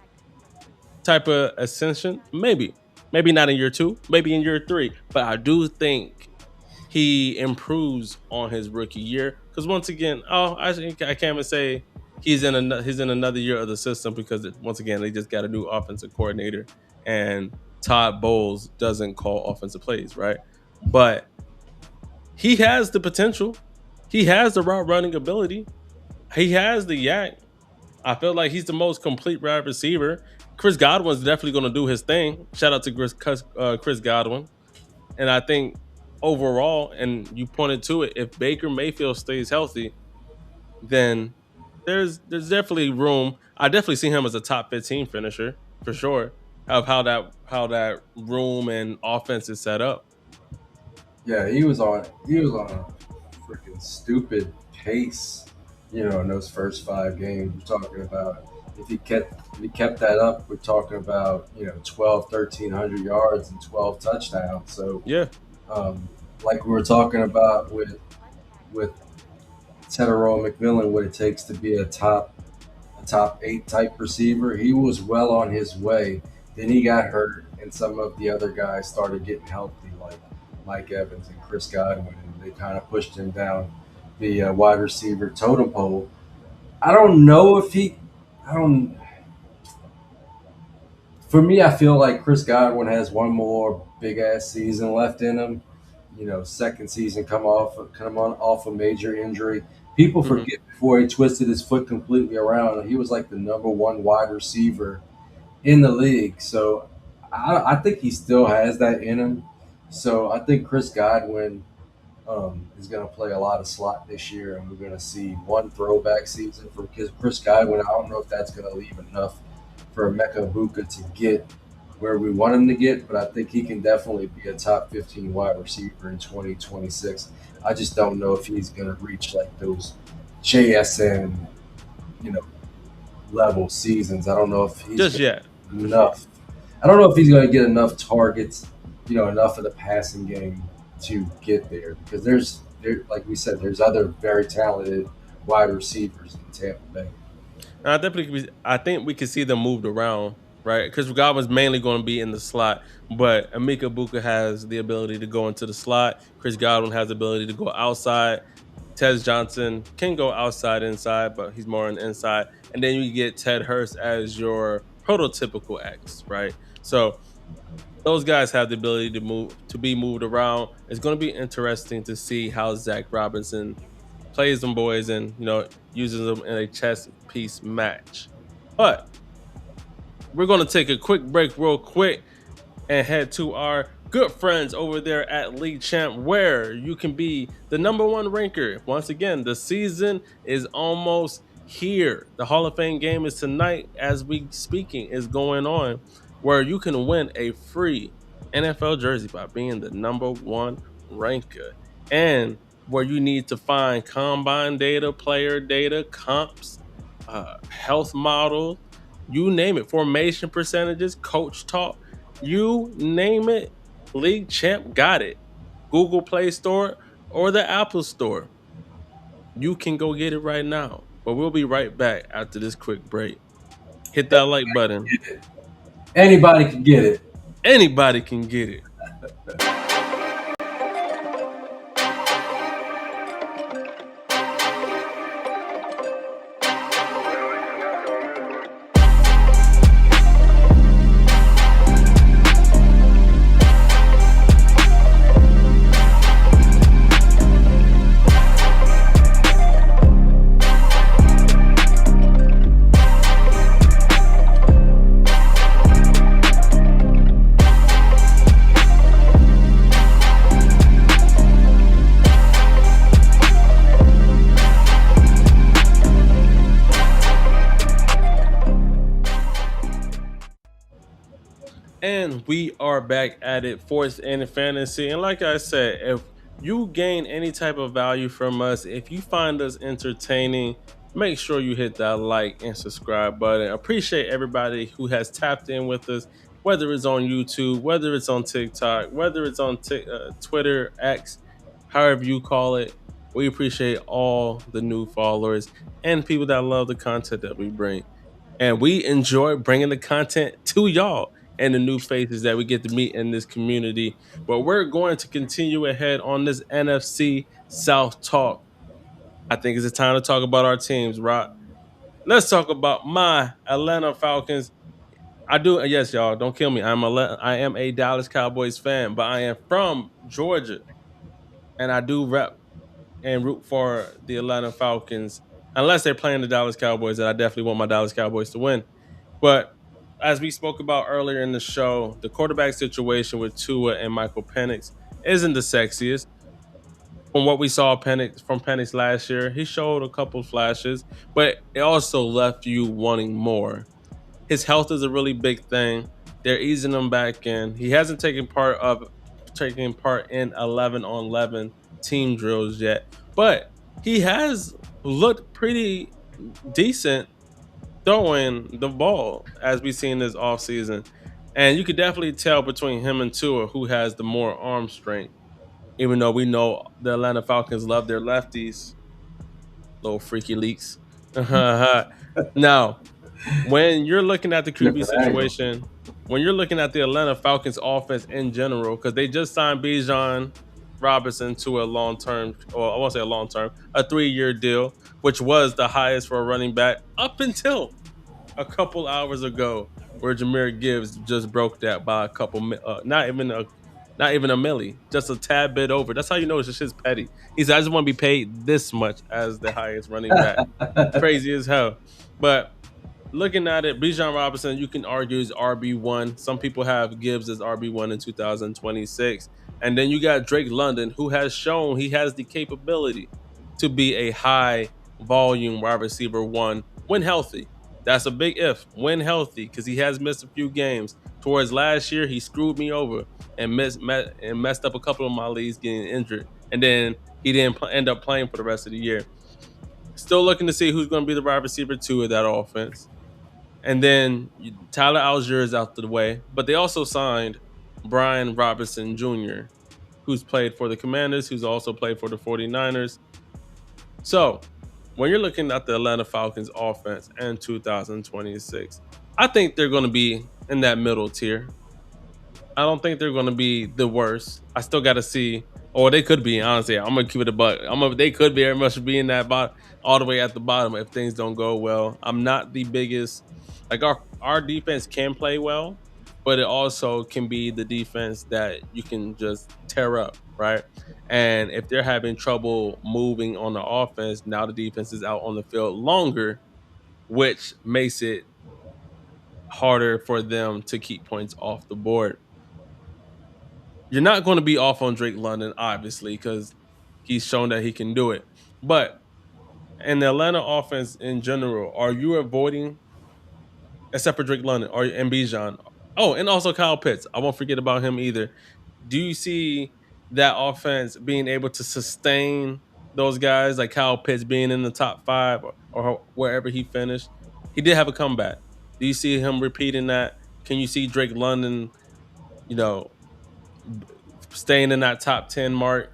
type of ascension? Maybe not in year 2, maybe in year 3. But I do think he improves on his rookie year because once again, I can't even say he's in another year of the system because once again they just got a new offensive coordinator and Todd Bowles doesn't call offensive plays, right? But he has the potential, he has the route running ability, he has the yak. I feel like he's the most complete wide receiver. Chris Godwin's definitely going to do his thing. Shout out to Chris Godwin. And I think overall, and you pointed to it, if Baker Mayfield stays healthy, then there's definitely room. I definitely see him as a top 15 finisher for sure. Of how that room and offense is set up. Yeah, he was on a freaking stupid pace, in those first 5 games. We're talking about if he kept that up, we're talking about 12, 1,300 yards and 12 touchdowns. So, Yeah. um, like we were talking about with Tedero McMillan, what it takes to be a top 8 type receiver, he was well on his way. Then he got hurt, and some of the other guys started getting healthy, like Mike Evans and Chris Godwin, and they kind of pushed him down the wide receiver totem pole. I don't know if he, I don't. For me, I feel like Chris Godwin has one more big ass season left in him. Second season come off a major injury. People Hmm. forget before he twisted his foot completely around, he was like the number one wide receiver in the league. So I think he still has that in him. So I think Chris Godwin is going to play a lot of slot this year, and we're going to see one throwback season for Chris Godwin. I don't know if that's going to leave enough for Emeka Egbuka to get where we want him to get, but I think he can definitely be a top 15 wide receiver in 2026. I just don't know if he's going to reach like those JSN, you know, level seasons. I don't know if he's Just going yet, to for get sure. enough. I don't know if he's going to get enough targets, enough of the passing game to get there because like we said, there's other very talented wide receivers in Tampa Bay. And I think we can see them moved around, right? Because Godwin's mainly going to be in the slot, but Emeka Buka has the ability to go into the slot. Chris Godwin has the ability to go outside. Tez Johnson can go outside, inside, but he's more on the inside. And then you get Ted Hurst as your prototypical X, right? So those guys have the ability to be moved around. It's going to be interesting to see how Zach Robinson plays them boys and uses them in a chess piece match. But we're going to take a quick break, real quick, and head to our good friends over there at League Champ, where you can be the number one ranker. Once again, the season is almost here. The Hall of Fame game is tonight, as we speaking, is going on, where you can win a free NFL jersey by being the number one ranker, and where you need to find combine data, player data, comps, health models, you name it, formation percentages, coach talk, you name it, League Champ got it. Google Play Store or the Apple Store. You can go get it right now. But we'll be right back after this quick break. Hit that like button. Anybody can get it. Anybody can get it. And we are back at it, fourth in fantasy. And like I said, if you gain any type of value from us, if you find us entertaining, make sure you hit that like and subscribe button. Appreciate everybody who has tapped in with us, whether it's on YouTube, whether it's on TikTok, whether it's on Twitter, X, however you call it. We appreciate all the new followers and people that love the content that we bring. And we enjoy bringing the content to y'all and the new faces that we get to meet in this community. But we're going to continue ahead on this NFC South talk. I think it's time to talk about our teams, Rock. Let's talk about my Atlanta Falcons. I do, yes, y'all, don't kill me. I am a Dallas Cowboys fan, but I am from Georgia, and I do rep and root for the Atlanta Falcons. Unless they're playing the Dallas Cowboys, and I definitely want my Dallas Cowboys to win. But as we spoke about earlier in the show, the quarterback situation with Tua and Michael Penix isn't the sexiest. From what we saw from Penix last year, he showed a couple flashes, but it also left you wanting more. His health is a really big thing. They're easing him back in. He hasn't taken part of taking part in 11 on 11 team drills yet, but he has looked pretty decent throwing the ball as we've seen this offseason. And you could definitely tell between him and Tua who has the more arm strength, even though we know the Atlanta Falcons love their lefties, little freaky leaks. Now, when you're looking at the QB Different angle. situation, when you're looking at the Atlanta Falcons offense in general, because they just signed Bijan Robinson to a long term, or I won't say a long term, a 3-year deal, which was the highest for a running back up until a couple hours ago, where Jameer Gibbs just broke that by a couple, not even a milli, just a tad bit over. That's how you know it's just his petty. He said, "I just want to be paid this much as the highest running back." Crazy as hell, but looking at it, Bijan Robinson, you can argue is RB1. Some people have Gibbs as RB1 in 2026. And then you got Drake London, who has shown he has the capability to be a high volume wide receiver one when healthy. That's a big if, when healthy, because he has missed a few games. Towards last year, he screwed me over and messed up a couple of my leagues getting injured. And then he didn't end up playing for the rest of the year. Still looking to see who's going to be the wide receiver two of that offense. And then Tyler Algier is out of the way, but they also signed Brian Robinson Jr., who's played for the Commanders, who's also played for the 49ers. So when you're looking at the Atlanta Falcons offense in 2026, I think they're going to be in that middle tier. I don't think they're going to be the worst. I still got to see, or they could be. Honestly, I'm gonna keep it a buck. They could very much be in that bottom, all the way at the bottom if things don't go well. I'm not the biggest. Like our defense can play well, but it also can be the defense that you can just tear up, right? And if they're having trouble moving on the offense, now the defense is out on the field longer, which makes it harder for them to keep points off the board. You're not going to be off on Drake London, obviously, because he's shown that he can do it. But in the Atlanta offense in general, are you avoiding, except for Drake London or and Bijan? Oh, and also Kyle Pitts. I won't forget about him either. Do you see that offense being able to sustain those guys, like Kyle Pitts being in the top 5 or wherever he finished? He did have a comeback. Do you see him repeating that? Can you see Drake London, you know, staying in that top 10 mark?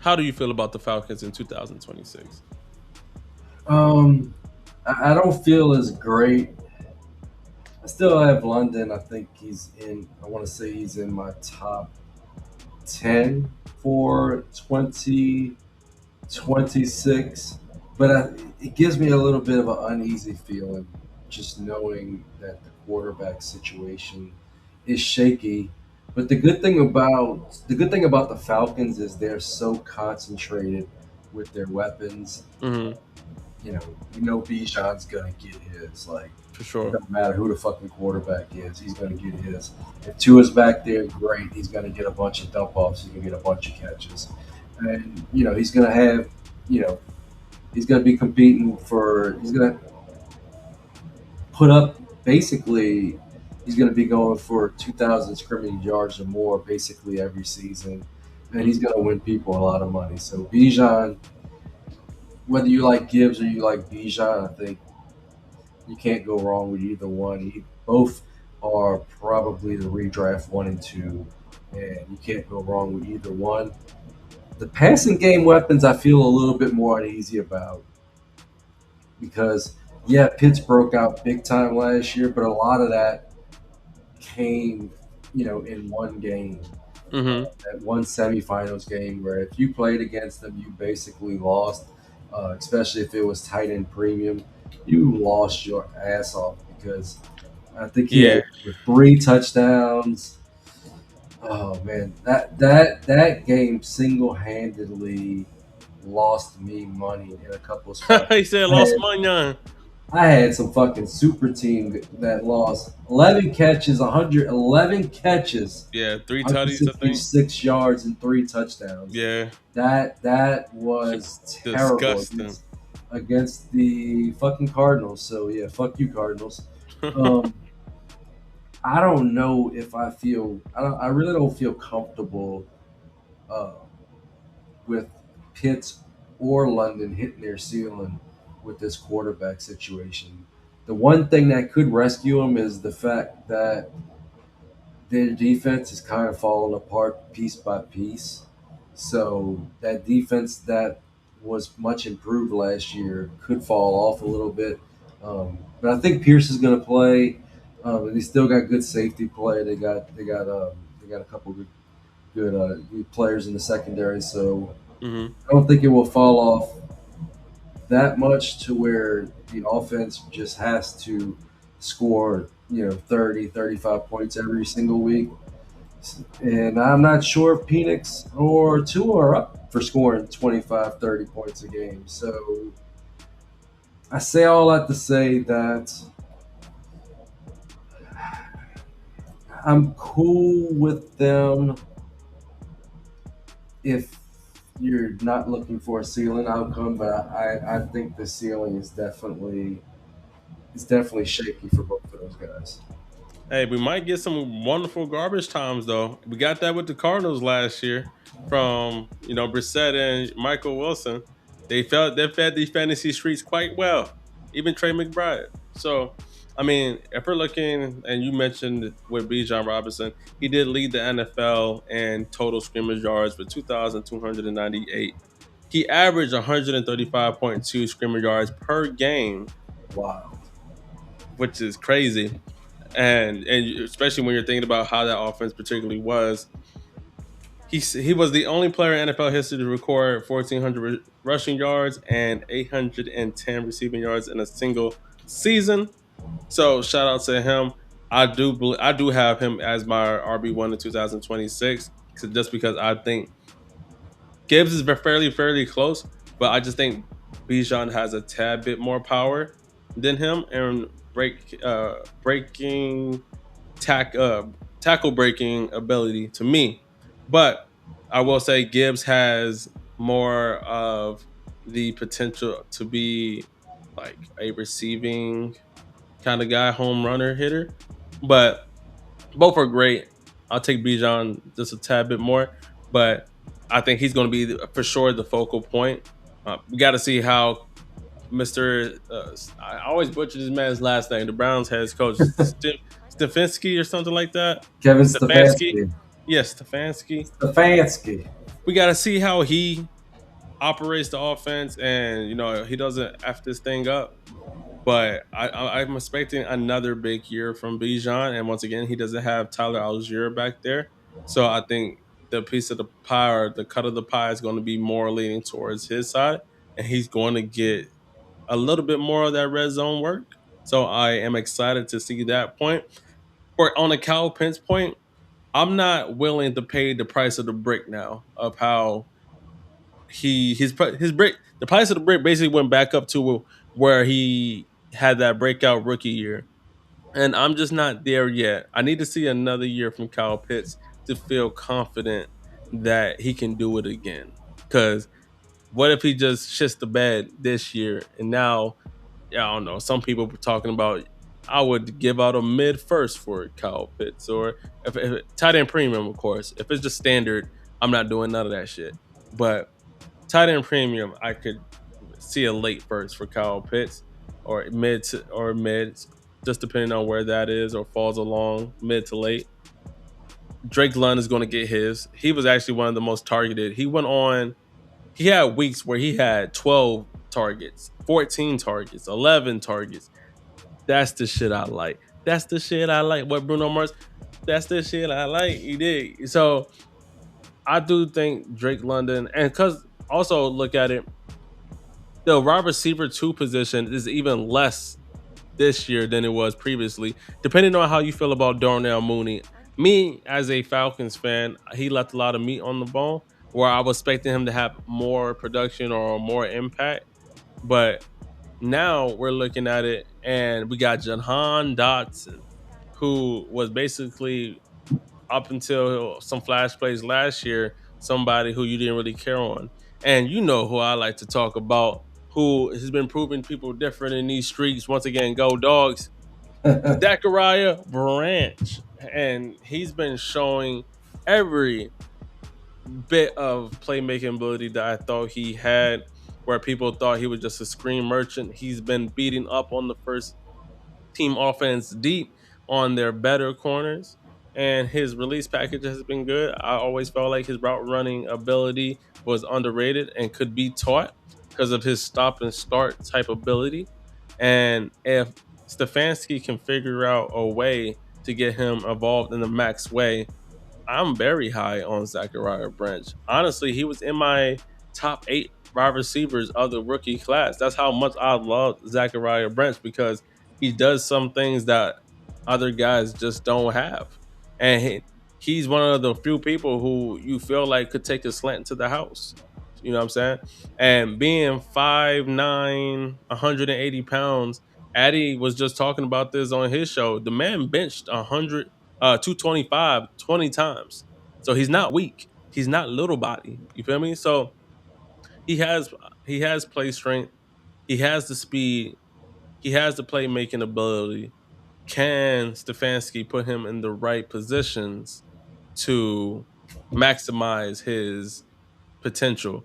How do you feel about the Falcons in 2026? I don't feel as great. I still have London. I think he's in. I want to say he's in my top 10 for 2026. But it gives me a little bit of an uneasy feeling just knowing that the quarterback situation is shaky. But the good thing about the Falcons is they're so concentrated with their weapons. Hmm. Bijan's gonna get his. Like, For it sure. doesn't matter who the fucking quarterback is, he's gonna get his. If Tua's back there, great. He's gonna get a bunch of dump offs. He's gonna get a bunch of catches, and he's gonna have, you know, he's gonna be competing for. He's gonna put up basically. He's gonna be going for 2,000 scrimmage yards or more basically every season, and he's gonna win people a lot of money. So Bijan, whether you like Gibbs or you like Bijan, I think you can't go wrong with either one. Both are probably the redraft 1 and 2, and you can't go wrong with either one. The passing game weapons, I feel a little bit more uneasy about because, yeah, Pitts broke out big time last year, but a lot of that came, in one game, Hmm. that one semifinals game where if you played against them, you basically lost, especially if it was tight end premium. You lost your ass off because I think he Yeah. had 3 touchdowns. Oh man, that game single handedly lost me money in a couple of spots. He said I lost had, money on. I had some fucking super team that lost 11 catches, 111 catches, Yeah, 3 tutties, I think. 166 yards, and 3 touchdowns. Yeah. That was terrible Disgusting. against the fucking Cardinals. So yeah, fuck you, Cardinals. Um, I don't know if I feel. I really don't feel comfortable uh, with Pitts or London hitting their ceiling with this quarterback situation. The one thing that could rescue them is the fact that their defense is kind of falling apart piece by piece. So that defense that was much improved last year could fall off a little bit. But I think Pierce is going to play, and they still got good safety play. They got a couple good players in the secondary. So Hmm. I don't think it will fall off that much to where the offense just has to score 30, 35 points every single week. And I'm not sure if Penix or Tua are up for scoring 25, 30 points a game. So I say all that to say that I'm cool with them if you're not looking for a ceiling outcome, but I think the ceiling is definitely shaky for both of those guys. Hey, we might get some wonderful garbage times though. We got that with the Cardinals last year from Brissett and Michael Wilson. They fed these fantasy streets quite well, even Trey McBride. So, I mean, if we're looking, and you mentioned with Bijan Robinson, he did lead the NFL in total scrimmage yards with 2,298. He averaged 135.2 scrimmage yards per game, Wow. which is crazy. And especially when you're thinking about how that offense particularly was, he was the only player in NFL history to record 1,400 rushing yards and 810 receiving yards in a single season. So shout out to him. I do have him as my RB1 in 2026, just because I think Gibbs is fairly close, but I just think Bijan has a tad bit more power than him and breaking tack tackle breaking ability to me. But I will say Gibbs has more of the potential to be like a receiving kind of guy, home runner hitter. But both are great. I'll take Bijan just a tad bit more, but I think he's going to be for sure the focal point. We got to see how Mr. I always butcher this man's last name. The Browns head coach Stefanski or something like that. Kevin Stefanski. Stefanski. Yes, Stefanski. Stefanski. We got to see how he operates the offense, and he doesn't f this thing up. But I'm expecting another big year from Bijan, and once again, he doesn't have Tyler Algier back there, so I think the piece of the pie or the cut of the pie is going to be more leaning towards his side, and he's going to get a little bit more of that red zone work. So I am excited to see that point. For on the Cal Pitts point, I'm not willing to pay the price of the brick now of how his brick the price of the brick basically went back up to where he had that breakout rookie year. And I'm just not there yet. I need to see another year from Kyle Pitts to feel confident that he can do it again. Because what if he just shits the bed this year and now, yeah, I don't know. Some people were talking about I would give out a mid first for Kyle Pitts, or if tight end premium, of course. If it's just standard, I'm not doing none of that shit. But tight end premium, I could see a late first for Kyle Pitts, or mid, just depending on where that is, or falls along mid to late. Drake Lund is going to get his. He was actually one of the most targeted. He had weeks where he had 12 targets, 14 targets, 11 targets. That's the shit I like. That's the shit I like. What Bruno Mars? That's the shit I like. He did. So I do think Drake London, and because also look at it, the wide receiver two position is even less this year than it was previously, depending on how you feel about Darnell Mooney. Me, as a Falcons fan, he left a lot of meat on the bone where I was expecting him to have more production or more impact. But now we're looking at it and we got Jahan Dotson, who was basically up until some flash plays last year, somebody who you didn't really care on. And you know who I like to talk about, who has been proving people different in these streets. Once again, go dogs. Zachariah Branch, and he's been showing every bit of playmaking ability that I thought he had. Where people thought he was just a screen merchant, he's been beating up on the first team offense deep on their better corners, and his release package has been good. I always felt like his route running ability was underrated and could be taught because of his stop and start type ability. And if Stefanski can figure out a way to get him involved in the max way, I'm very high on Zachariah Branch. Honestly, he was in my top 8 wide receivers of the rookie class. That's how much I love Zachariah Branch, because he does some things that other guys just don't have. And he's one of the few people who you feel like could take a slant to the house. You know what I'm saying? And being 5'9", 180 pounds, Addy was just talking about this on his show. The man benched 225 20 times. So he's not weak. He's not little body. You feel me? So he has he has play strength. He has the speed. He has the playmaking ability. Can Stefanski put him in the right positions to maximize his potential?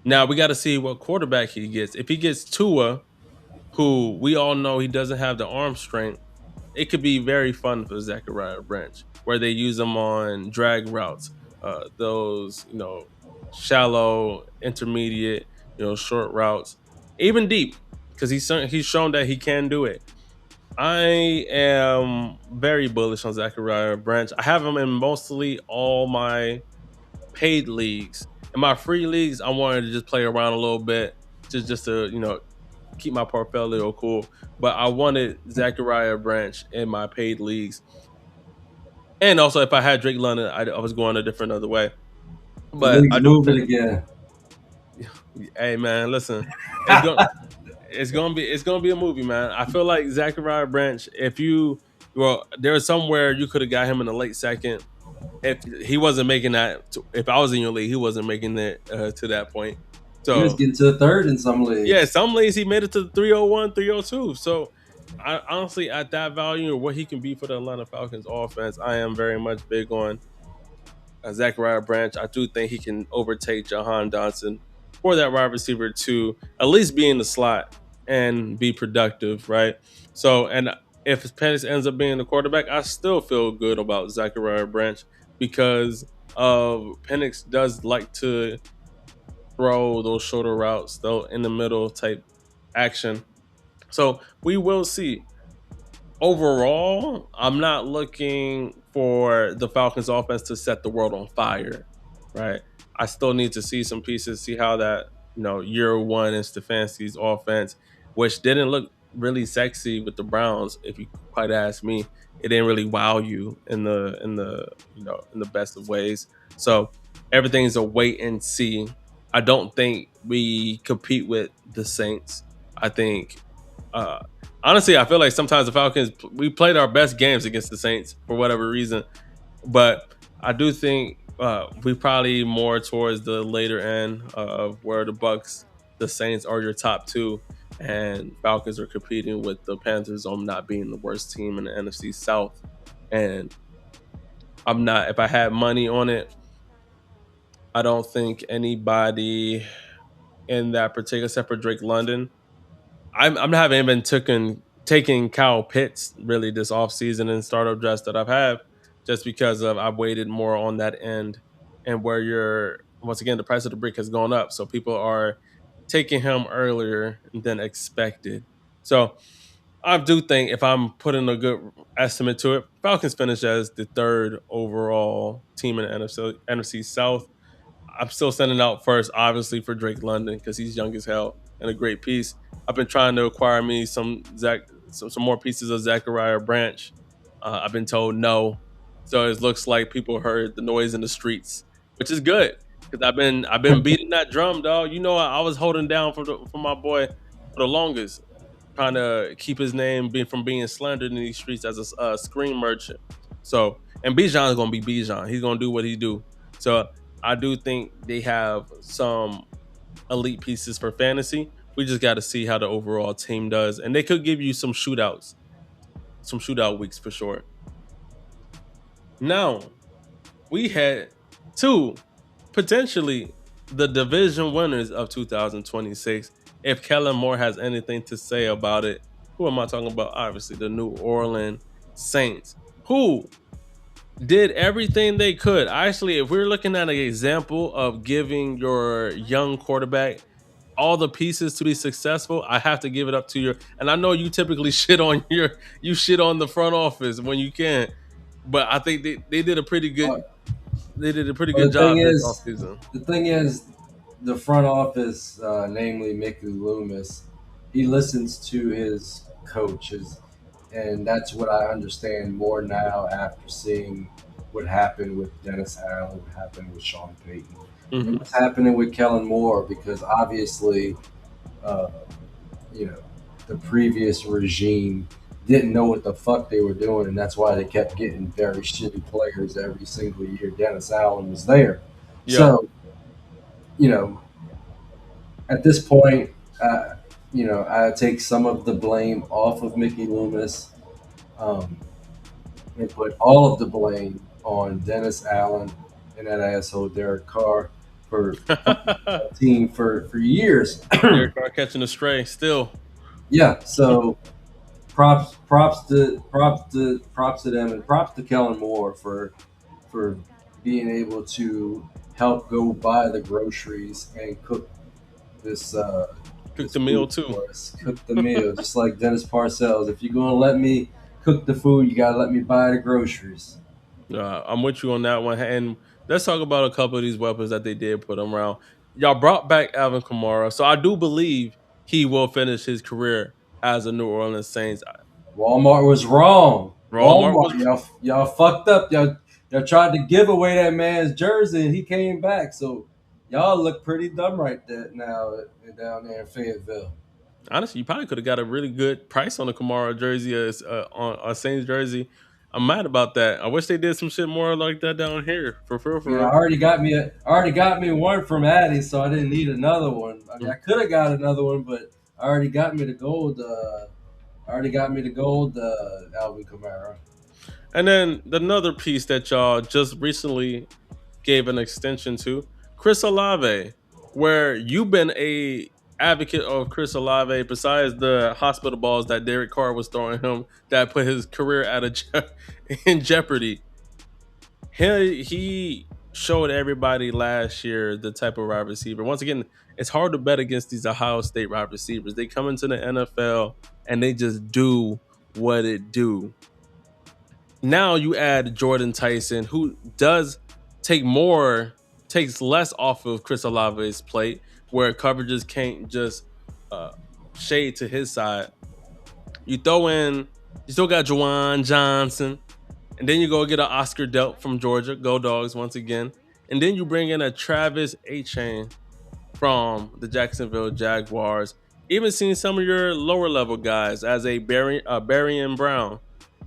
Now we got to see what quarterback he gets. If he gets Tua, who we all know he doesn't have the arm strength, it could be very fun for Zachariah Branch, where they use him on drag routes, those shallow, intermediate, short routes, even deep, because he's shown that he can do it. I am very bullish on Zachariah Branch. I have him in mostly all my paid leagues. In my free leagues, I wanted to just play around a little bit, just to keep my portfolio cool. But I wanted Zachariah Branch in my paid leagues, and also if I had Drake London, I was going a different other way. The But league's I do moving think, again. hey man, listen, it's going it's gonna be a movie, man. I feel like Zachariah Branch, if there's somewhere you could have got him in the late second. If he wasn't making that, if I was in your league, he wasn't making it to that point. He was So getting to the third in some yeah, leagues. some leagues he made it to the 301, 302. So I honestly, at that value or what he can be for the Atlanta Falcons offense, I am very much big on Zachariah Branch. I do think he can overtake Jahan Dotson for that wide receiver to at least be in the slot and be productive, right? So, and if Penix ends up being the quarterback, I still feel good about Zachariah Branch, because Penix does like to throw those shorter routes, though, in the middle type action. So we will see. Overall, I'm not looking for the Falcons offense to set the world on fire, right? I still need to see some pieces, see how that, year one in Stefanski's offense, which didn't look really sexy with the Browns, if you quite ask me. It didn't really wow you in the best of ways. So everything's a wait and see. I don't think we compete with the Saints. I think uh honestly, I feel like sometimes the Falcons, we played our best games against the Saints for whatever reason, but I do think we probably more towards the later end of where the Bucks, the Saints are your top two, and Falcons are competing with the Panthers on not being the worst team in the NFC South. And I'm not. If I had money on it, I don't think anybody in that particular, except for Drake London. I'm haven't even taking Kyle Pitts really this offseason in startup drafts that I've had, just because of I've waited more on that end, and where you're once again the price of the brick has gone up, so people are taking him earlier than expected. So I do think if I'm putting a good estimate to it, Falcons finish as the third overall team in the NFC South. I'm still sending out first, obviously, for Drake London, because he's young as hell and a great piece. I've been trying to acquire me some more pieces of Zachariah Branch. I've been told no, so it looks like people heard the noise in the streets, which is good, because I've been beating that drum, dog. I was holding down for my boy for the longest, trying to keep his name from being slandered in these streets as a screen merchant. So, and Bijan's gonna be Bijan. He's gonna do what he do. So I do think they have some elite pieces for fantasy. We just got to see how the overall team does, and they could give you some shootouts. some shootout weeks for sure. Now we had two potentially the division winners of 2026. If Kellen Moore has anything to say about it, who am I talking about? Obviously, the New Orleans Saints, who did everything they could. Actually, if we're looking at an example of giving your young quarterback all the pieces to be successful, I have to give it up to your. And I know you typically shit on the front office when you can, but I think they did a pretty good Uh, they did a pretty Well, good job this offseason. the thing is, the front office, namely Mickey Loomis, he listens to his coaches, and that's what I understand more now after seeing what happened with Dennis Allen, what happened with Sean Payton, and Hmm. what's happening with Kellen Moore, because obviously, uh, you know, the previous regime didn't know what the fuck they were doing, and that's why they kept getting very shitty players every single year Dennis Allen was there. Yep. So, you know, at this point, uh, I take some of the blame off of Mickey Loomis, um, and put all of the blame on Dennis Allen and that asshole Derek Carr for fucking that team for years. Derek Carr catching a stray still. Yeah, so props to them, and props to Kellen Moore for being able to help go buy the groceries and cook this Cooked this the meal food too. for us. Cook the meal, just like Dennis Parcells. If you're gonna let me cook the food, you gotta let me buy the groceries. I'm with you on that one. And let's talk about a couple of these weapons that they did put around. Y'all brought back Alvin Kamara, so I do believe he will finish his career as a New Orleans Saints. Walmart was wrong. Walmart was. Walmart, y'all fucked up. Y'all tried to give away that man's jersey, and he came back. So y'all look pretty dumb right there now down there in Fayetteville. Honestly, you probably could have got a really good price on a Kamara jersey, on a Saints jersey. I'm mad about that. I wish they did some shit more like that down here. For real, Yeah, for real. I already got me one from Addie, so I didn't need another one. I mean, Mm. I could have got another one, but I already got me the gold. Alvin Kamara. And then another piece that y'all just recently gave an extension to, Chris Olave, where you've been a advocate of Chris Olave besides the hospital balls that Derek Carr was throwing him that put his career in jeopardy. He showed everybody last year the type of wide receiver. Once again, it's hard to bet against these Ohio State wide receivers. They come into the NFL and they just do what it do. Now you add Jordan Tyson, who does take more, takes less off of Chris Olave's plate, where coverages can't just uh, shade to his side. You throw in, you still got Juwan Johnson, and then you go get an Oscar Delp from Georgia, go Dogs once again, and then you bring in a Travis A-Chain from the Jacksonville Jaguars. Even seen some of your lower level guys as a Barry and Brown,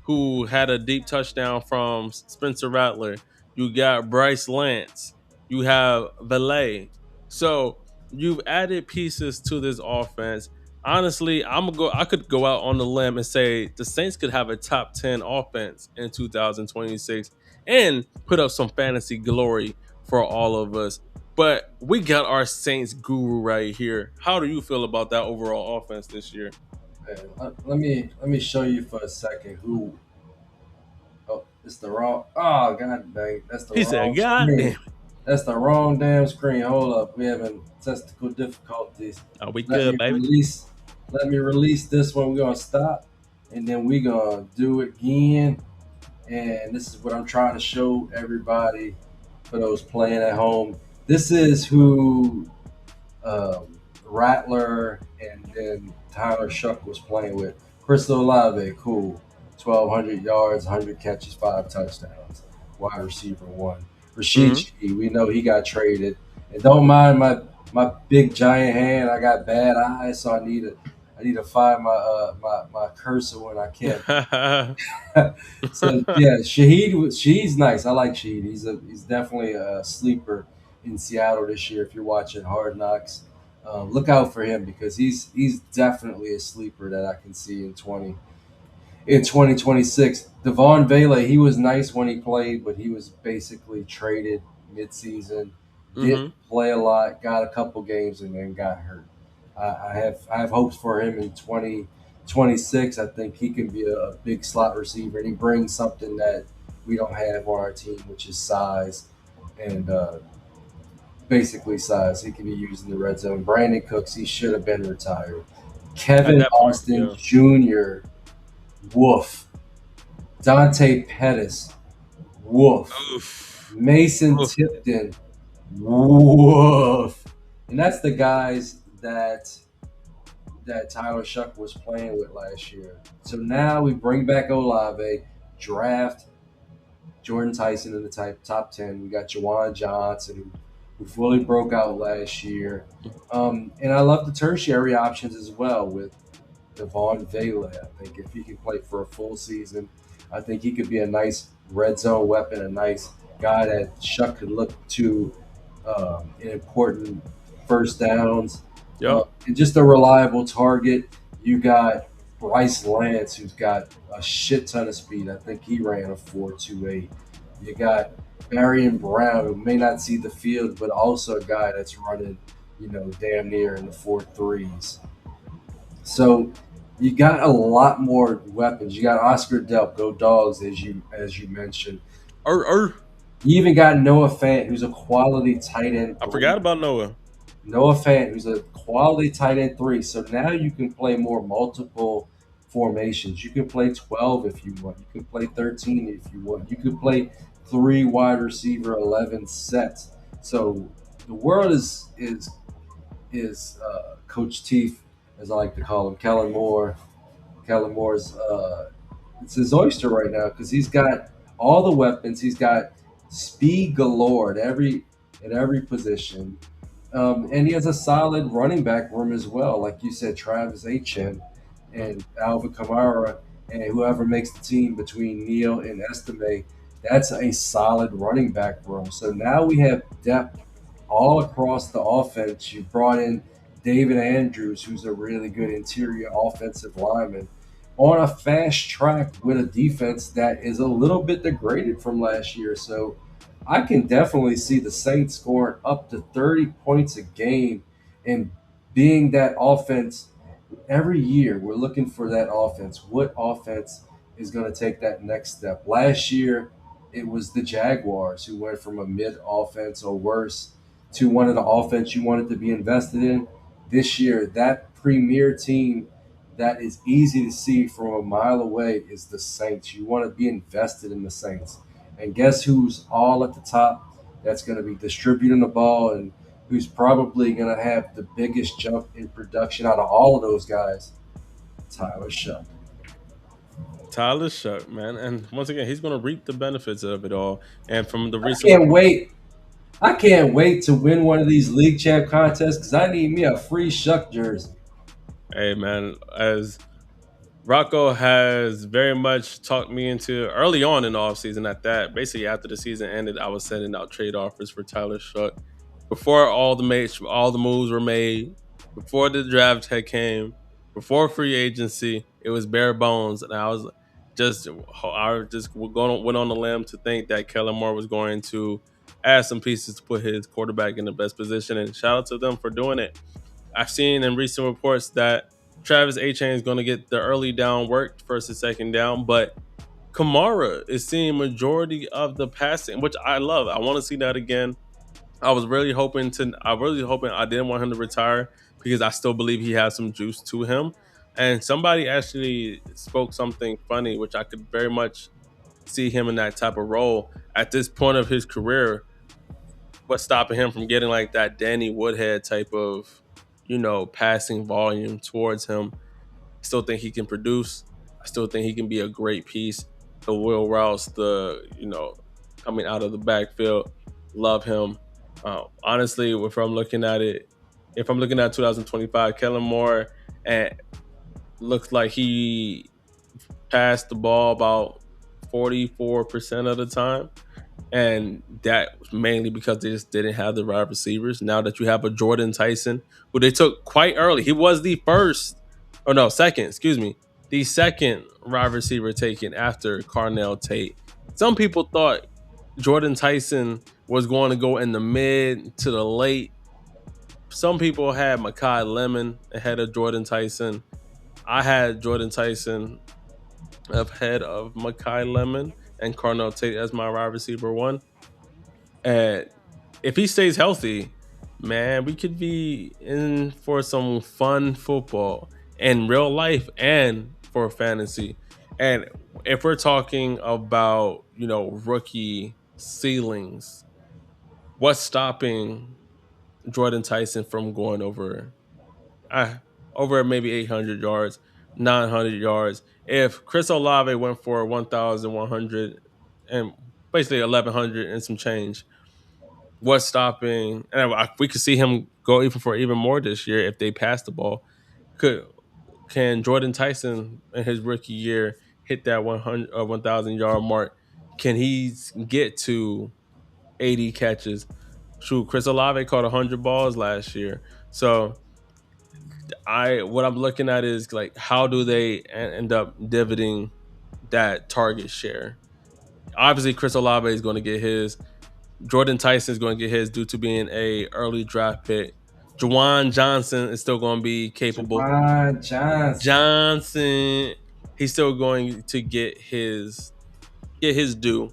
who had a deep touchdown from Spencer Rattler. You got Bryce Lance. You have Valet. So you've added pieces to this offense. Honestly, I could go out on the limb and say the Saints could have a top 10 offense in 2026 and put up some fantasy glory for all of us. But we got our Saints guru right here. How do you feel about that overall offense this year? Man, let me show you for a second who. Oh, it's the wrong. Oh god dang, that's the He said, wrong God damn. screen. That's the wrong damn screen. Hold up, we having technical difficulties. Are we Let good, me baby? release. Let me release this one. We're gonna stop, and then we gonna do it again. And this is what I'm trying to show everybody for those playing at home. This is who Rattler and then Tyler Shuck was playing with. Crystal Olave, cool. 1,200 yards, 100 catches, 5 touchdowns. Wide receiver one. Rashid Hmm. Shaheed, we know he got traded. And don't mind my big giant hand. I got bad eyes, so I need to find my cursor when I can't. So yeah, Shaheed's nice. I like Shaheed. He's definitely a sleeper in Seattle this year. If you're watching Hard Knocks, look out for him because he's definitely a sleeper that I can see in 20. in 2026. Devon Vele, he was nice when he played, but he was basically traded midseason. Didn't Mm-hmm. play a lot, got a couple games, and then got hurt. I have hopes for him in 2026. I think he can be a big slot receiver, and he brings something that we don't have on our team, which is size and basically size. He can be used in the red zone. Brandon Cooks, he should have been retired. At Kevin that point, Austin yeah. Jr., woof. Dante Pettis, woof. Oof. Mason Oof. Tipton, woof. And that's the guys that Tyler Shuck was playing with last year. So now we bring back Olave, draft Jordan Tyson in the top 10. We got Jawan Johnson, who fully broke out last year. And I love the tertiary options as well with Devon Vele. I think if he can play for a full season, I think he could be a nice red zone weapon, a nice guy that Shuck could look to in important first downs, Yep. and just a reliable target. You got Bryce Lance, who's got a shit ton of speed. I think he ran a 4.28. You got Marion Brown, who may not see the field, but also a guy that's running, damn near in the 4.3s. So you got a lot more weapons. You got Oscar Delp, go Dogs, as you mentioned. You even got Noah Fant, who's a quality tight end I three. forgot about Noah. Noah Fant, who's a quality tight end three. So now you can play more multiple formations. You can play 12 if you want. You can play 13 if you want. You can play three wide receiver 11 sets. So the world is Coach Teeth, as I like to call him, Kellen Moore. Kellen Moore's it's his oyster right now because he's got all the weapons. He's got speed galore at every position. And he has a solid running back room as well. Like you said, Travis Etienne and Alvin Kamara and whoever makes the team between Neal and Estime, that's a solid running back room. So now we have depth all across the offense. You brought in David Andrews, who's a really good interior offensive lineman, on a fast track with a defense that is a little bit degraded from last year. So I can definitely see the Saints scoring up to 30 points a game and being that offense every year. We're looking for that offense. What offense is going to take that next step? Last year, it was the Jaguars who went from a mid offense or worse to one of the offense you wanted to be invested in. This year, that premier team that is easy to see from a mile away is the Saints. You want to be invested in the Saints. And guess who's all at the top? That's going to be distributing the ball and who's probably going to have the biggest jump in production out of all of those guys? Tyler Shuck. Tyler Shuck, man. And once again, he's going to reap the benefits of it all. And from the I recent can't report, wait. I can't wait to win one of these league champ contests because I need me a free Shuck jersey. hey, man, as Rocco has very much talked me into early on in the offseason at that. Basically, after the season ended, I was sending out trade offers for Tyler Shuck. Before all the moves were made, before the draft had came, before free agency, it was bare bones. And I just went on the limb to think that Kellen Moore was going to add some pieces to put his quarterback in the best position. And shout out to them for doing it. I've seen in recent reports that Travis Etienne is going to get the early down work, first and second down, but Kamara is seeing majority of the passing, which I love. I want to see that again. I really hoping I didn't want him to retire because I still believe he has some juice to him. And somebody actually spoke something funny, which I could very much see him in that type of role at this point of his career. What's stopping him from getting like that Danny Woodhead type of, passing volume towards him? I still think he can produce. I still think he can be a great piece. The Will Rouse, coming out of the backfield, love him. Honestly, if I'm looking at 2025, Kellen Moore looks like he passed the ball about 44% of the time. And that was mainly because they just didn't have the right receivers. Now that you have a Jordan Tyson, who they took quite early, he was the first, or no, second, excuse me, the second wide receiver taken after Carnell Tate. Some people thought Jordan Tyson was going to go in the mid to the late. Some people had Mekhi Lemon ahead of Jordan Tyson. I had Jordan Tyson ahead of Mekhi Lemon and Carnell Tate as my wide receiver one. And if he stays healthy, man, we could be in for some fun football in real life and for fantasy. And if we're talking about, rookie ceilings, what's stopping Jordan Tyson from going uh, over maybe 800 yards, 900 yards? If Chris Olave went for 1,100 and basically 1,100 and some change, what's stopping? And we could see him go even more this year if they pass the ball. Could Can Jordan Tyson in his rookie year hit that 1,000 yard mark? Can he get to 80 catches? Shoot, Chris Olave caught 100 balls last year. So what I'm looking at is like, how do they end up dividing that target share? Obviously, Chris Olave is going to get his. Jordan Tyson is going to get his due to being a early draft pick. Juwan Johnson is still going to be capable. Juwan Johnson. Johnson, he's still going to get his due.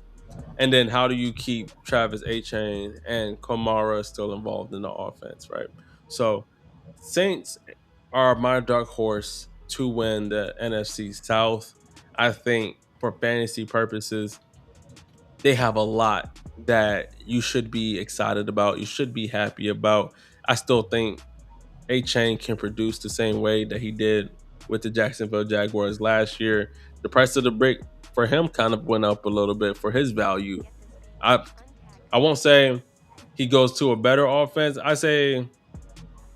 And then how do you keep Travis Etienne and Kamara still involved in the offense, right? So Saints are my dark horse to win the NFC South. I think for fantasy purposes, they have a lot that you should be excited about. You should be happy about. I still think A-Chain can produce the same way that he did with the Jacksonville Jaguars last year. The price of the brick for him kind of went up a little bit for his value. I I won't say he goes to a better offense. I say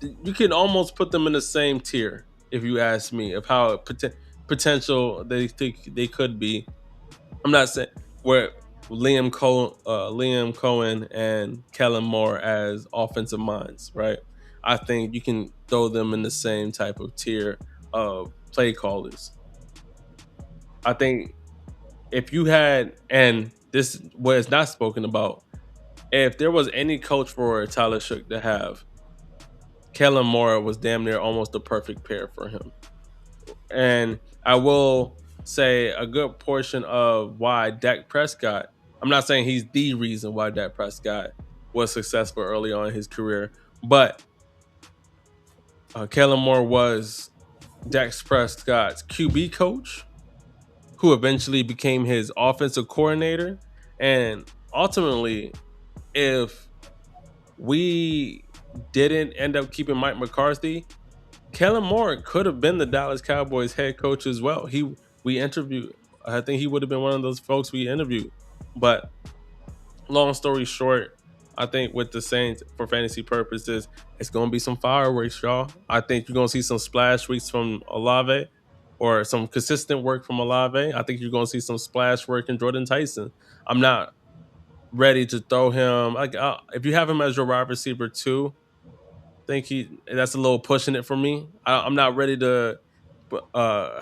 you can almost put them in the same tier, if you ask me, of how potential they think they could be. I'm not saying where Liam Cohen and Kellen Moore as offensive minds, right? I think you can throw them in the same type of tier of play callers. I think if you had, and this was not spoken about, if there was any coach for Tyler Shook to have, Kellen Moore was damn near almost the perfect pair for him. And I will say a good portion of why Dak Prescott, I'm not saying he's the reason why Dak Prescott was successful early on in his career, but Kellen Moore was Dak Prescott's QB coach, who eventually became his offensive coordinator. And ultimately, if we didn't end up keeping Mike McCarthy, Kellen Moore could have been the Dallas Cowboys head coach as well. We interviewed. I think he would have been one of those folks we interviewed. But long story short, I think with the Saints, for fantasy purposes, it's going to be some fireworks, y'all. I think you're going to see some splash weeks from Olave, or some consistent work from Olave. I think you're going to see some splash work in Jordan Tyson. I'm not ready to throw him. If you have him as your wide receiver too, think that's a little pushing it for me. I'm not ready to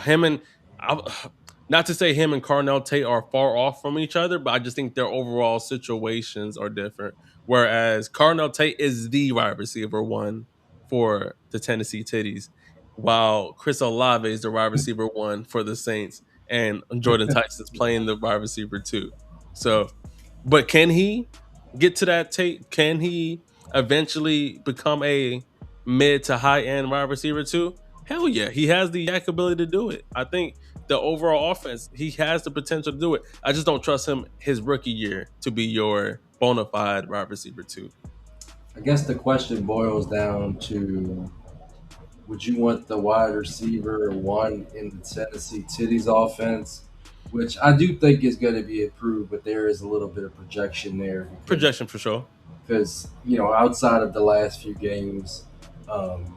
him and I, not to say him and Carnell Tate are far off from each other, but I just think their overall situations are different. Whereas Carnell Tate is the wide receiver one for the Tennessee Titties, while Chris Olave is the wide receiver one for the Saints, and Jordan Tyson's playing the wide receiver two. So, but can he get to that Tate? Can he eventually become a mid to high end wide receiver too? Hell yeah, he has the yak ability to do it. I think the overall offense, he has the potential to do it. I just don't trust him his rookie year to be your bona fide wide receiver too. I guess the question boils down to: would you want the wide receiver one in the Tennessee Titties offense, which I do think is going to be improved, but there is a little bit of projection there. Projection for sure. Because, outside of the last few games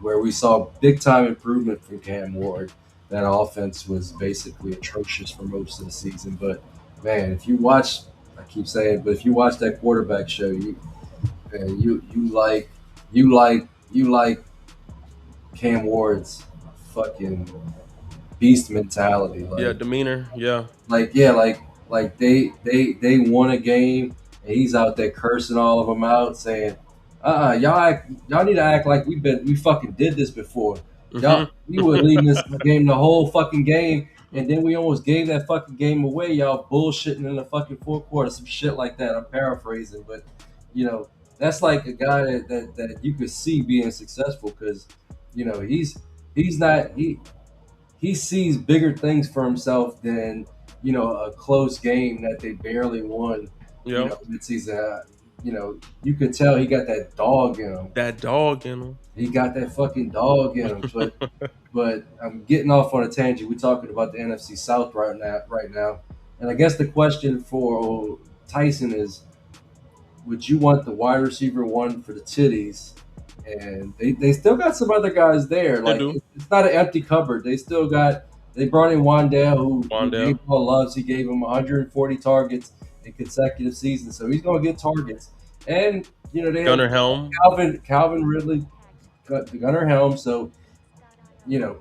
where we saw big time improvement from Cam Ward, that offense was basically atrocious for most of the season. But man, if you watch, I keep saying, but if you watch that quarterback show, you like Cam Ward's fucking beast mentality. Yeah, demeanor. Yeah. Yeah, like they won a game and he's out there cursing all of them out, saying, y'all need to act like we fucking did this before. Hmm. Y'all, we were leading this game the whole fucking game, and then we almost gave that fucking game away. Y'all bullshitting in the fucking fourth quarter, some shit like that. I'm paraphrasing, but you know that's like a guy that you could see being successful because he's not he sees bigger things for himself than a close game that they barely won. Yep. Midseason. You could tell he got that dog in him. That dog in him. He got that fucking dog in him. But I'm getting off on a tangent. We're talking about the NFC South right now, and I guess the question for Tyson is: would you want the wide receiver one for the titties? And they still got some other guys there. They Like do. it's not an empty cupboard. They brought in Wandale, who Wandale. gave all loves. He gave him 140 targets in consecutive seasons, so he's going to get targets. And they had Gunnar Helm. Calvin Ridley, got the Gunnar Helm. So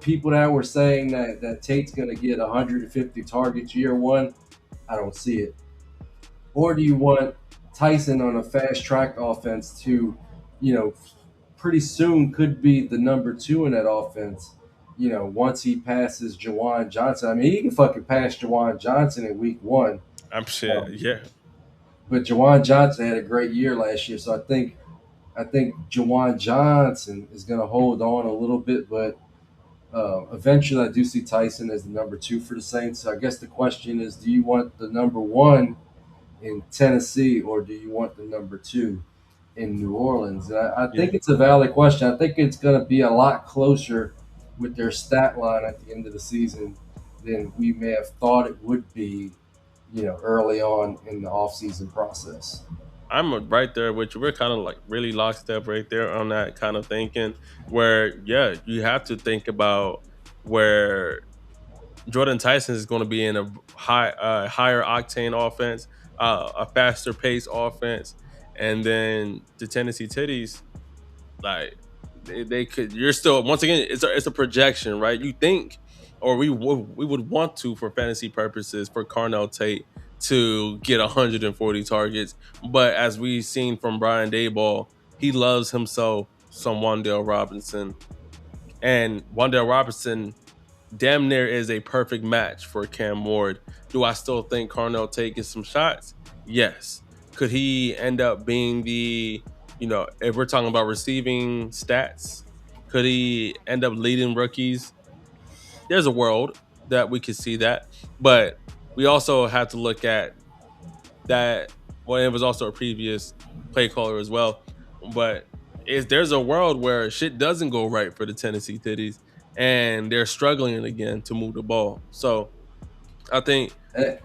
people that were saying that Tate's going to get 150 targets year one, I don't see it. Or do you want Tyson on a fast track offense to, you know, pretty soon could be the number two in that offense? Once he passes Jawan Johnson. I mean, he can fucking pass Jawan Johnson in week one. I'm sure. Yeah. But Jawan Johnson had a great year last year. So I think Jawan Johnson is going to hold on a little bit, but eventually I do see Tyson as the number two for the Saints. So I guess the question is, do you want the number one in Tennessee, or do you want the number two in New Orleans? And I Yeah. think it's a valid question. I think it's going to be a lot closer with their stat line at the end of the season than we may have thought it would be, early on in the offseason process. I'm right there with you. We're kind of like really lockstep right there on that kind of thinking. Where yeah, you have to think about where Jordan Tyson is going to be in a higher octane offense, a faster pace offense, and then the Tennessee Titties, like they could. You're still once again, it's a projection, right? You think, or we would want to for fantasy purposes for Carnell Tate to get 140 targets, but as we've seen from Brian Dayball, he loves himself some Wandale Robinson, and Wandale Robinson damn near is a perfect match for Cam Ward. Do I still think Carnell Tate gets some shots? Yes. Could he end up being if we're talking about receiving stats, could he end up leading rookies? There's a world that we could see that. But we also have to look at that. Well, it was also a previous play caller as well. But there's a world where shit doesn't go right for the Tennessee Titties and they're struggling again to move the ball. So I think Eh,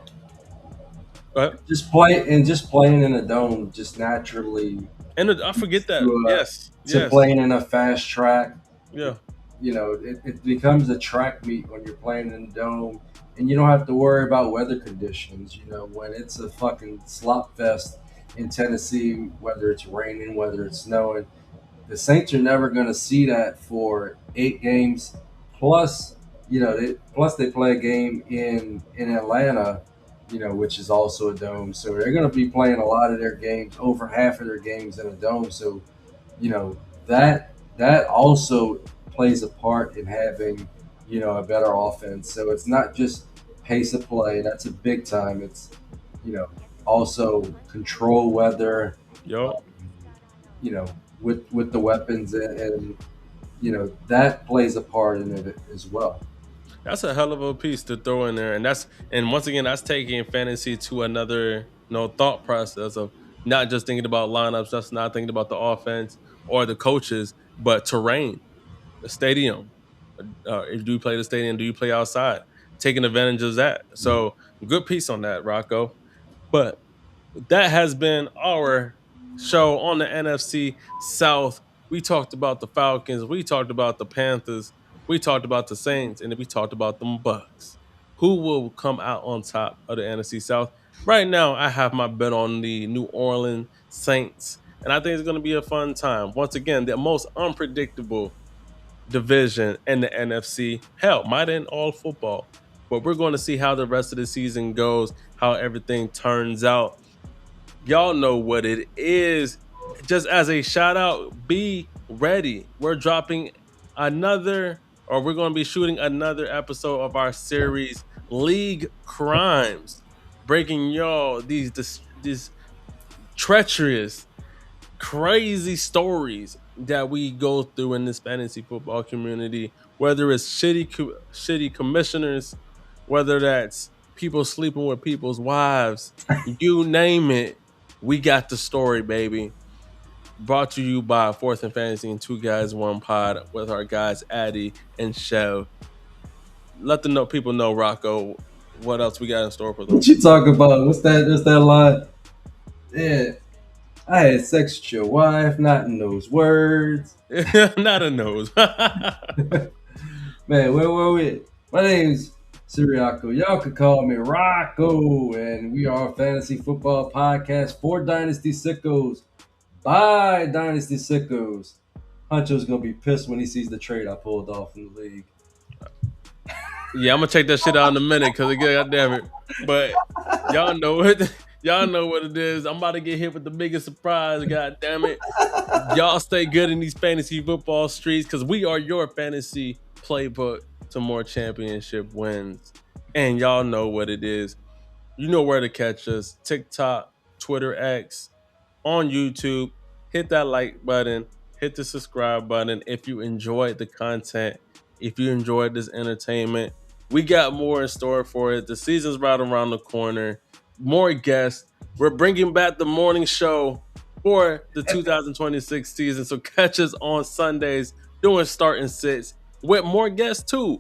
uh, just playing in a dome just naturally and I forget that. to, Yes. to Yes. playing in a fast track. Yeah. It becomes a track meet when you're playing in the dome, and you don't have to worry about weather conditions. When it's a fucking slop fest in Tennessee, whether it's raining, whether it's snowing, the Saints are never going to see that for 8 games. Plus, plus they play a game in Atlanta, which is also a dome. So they're going to be playing a lot of their games, over half of their games in a dome. So you know that also plays a part in having a better offense. So it's not just pace of play. That's a big time. It's also control weather. Yo. um, you know with the weapons, and that plays a part in it as well. That's a hell of a piece to throw in there. And once again, that's taking fantasy to another thought process of not just thinking about lineups, just not thinking about the offense or the coaches, but terrain, the stadium. Do you play the stadium? Do you play outside? Taking advantage of that. So good piece on that, Rocco. But that has been our show on the NFC South. We talked about the Falcons, we talked about the Panthers, we talked about the Saints, and then we talked about them Bucks. Who will come out on top of the NFC South? Right now, I have my bet on the New Orleans Saints, and I think it's going to be a fun time. Once again, the most unpredictable division in the NFC. Hell, might end all football. But we're going to see how the rest of the season goes, how everything turns out. Y'all know what it is. Just as a shout out, be ready. We're dropping another, or we're going to be shooting another episode of our series, League Crimes, breaking y'all these treacherous, crazy stories that we go through in this fantasy football community. Whether it's shitty commissioners, whether that's people sleeping with people's wives, you name it, we got the story, baby. Brought to you by Fourth and Fantasy and Two Guys One Pod with our guys Addy and Chev. Let the people know, Rocco, what else we got in store for them. What you talk about? What's that line? Yeah, I had sex with your wife, not in those words. Not a nose. Man, where were we? My name's Siriaco. Y'all could call me Rocco, and we are a fantasy football podcast for Dynasty Sickos by Dynasty Sickos. Huncho's gonna be pissed when he sees the trade I pulled off in the league. Yeah, I'm gonna check that shit out in a minute because goddamn it. But y'all know what y'all know what it is. I'm about to get hit with the biggest surprise. God damn it! Y'all stay good in these fantasy football streets because we are your fantasy playbook to more championship wins. And y'all know what it is. You know where to catch us: TikTok, Twitter, X, on YouTube. Hit that like button. Hit the subscribe button if you enjoyed the content. If you enjoyed this entertainment, we got more in store for it. The season's right around the corner. More guests. We're bringing back the morning show for the 2026 season. So catch us on Sundays doing start and sits with more guests too.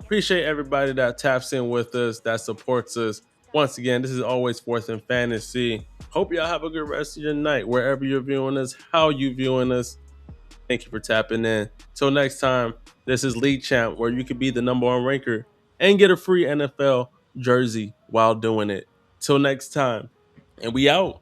Appreciate everybody that taps in with us, that supports us. Once again, this is always Fourth and Fantasy. Hope y'all have a good rest of your night, wherever you're viewing us, how you viewing us. Thank you for tapping in. Till next time, this is League Champ, where you could be the number one ranker and get a free NFL jersey while doing it. Till next time, and we out.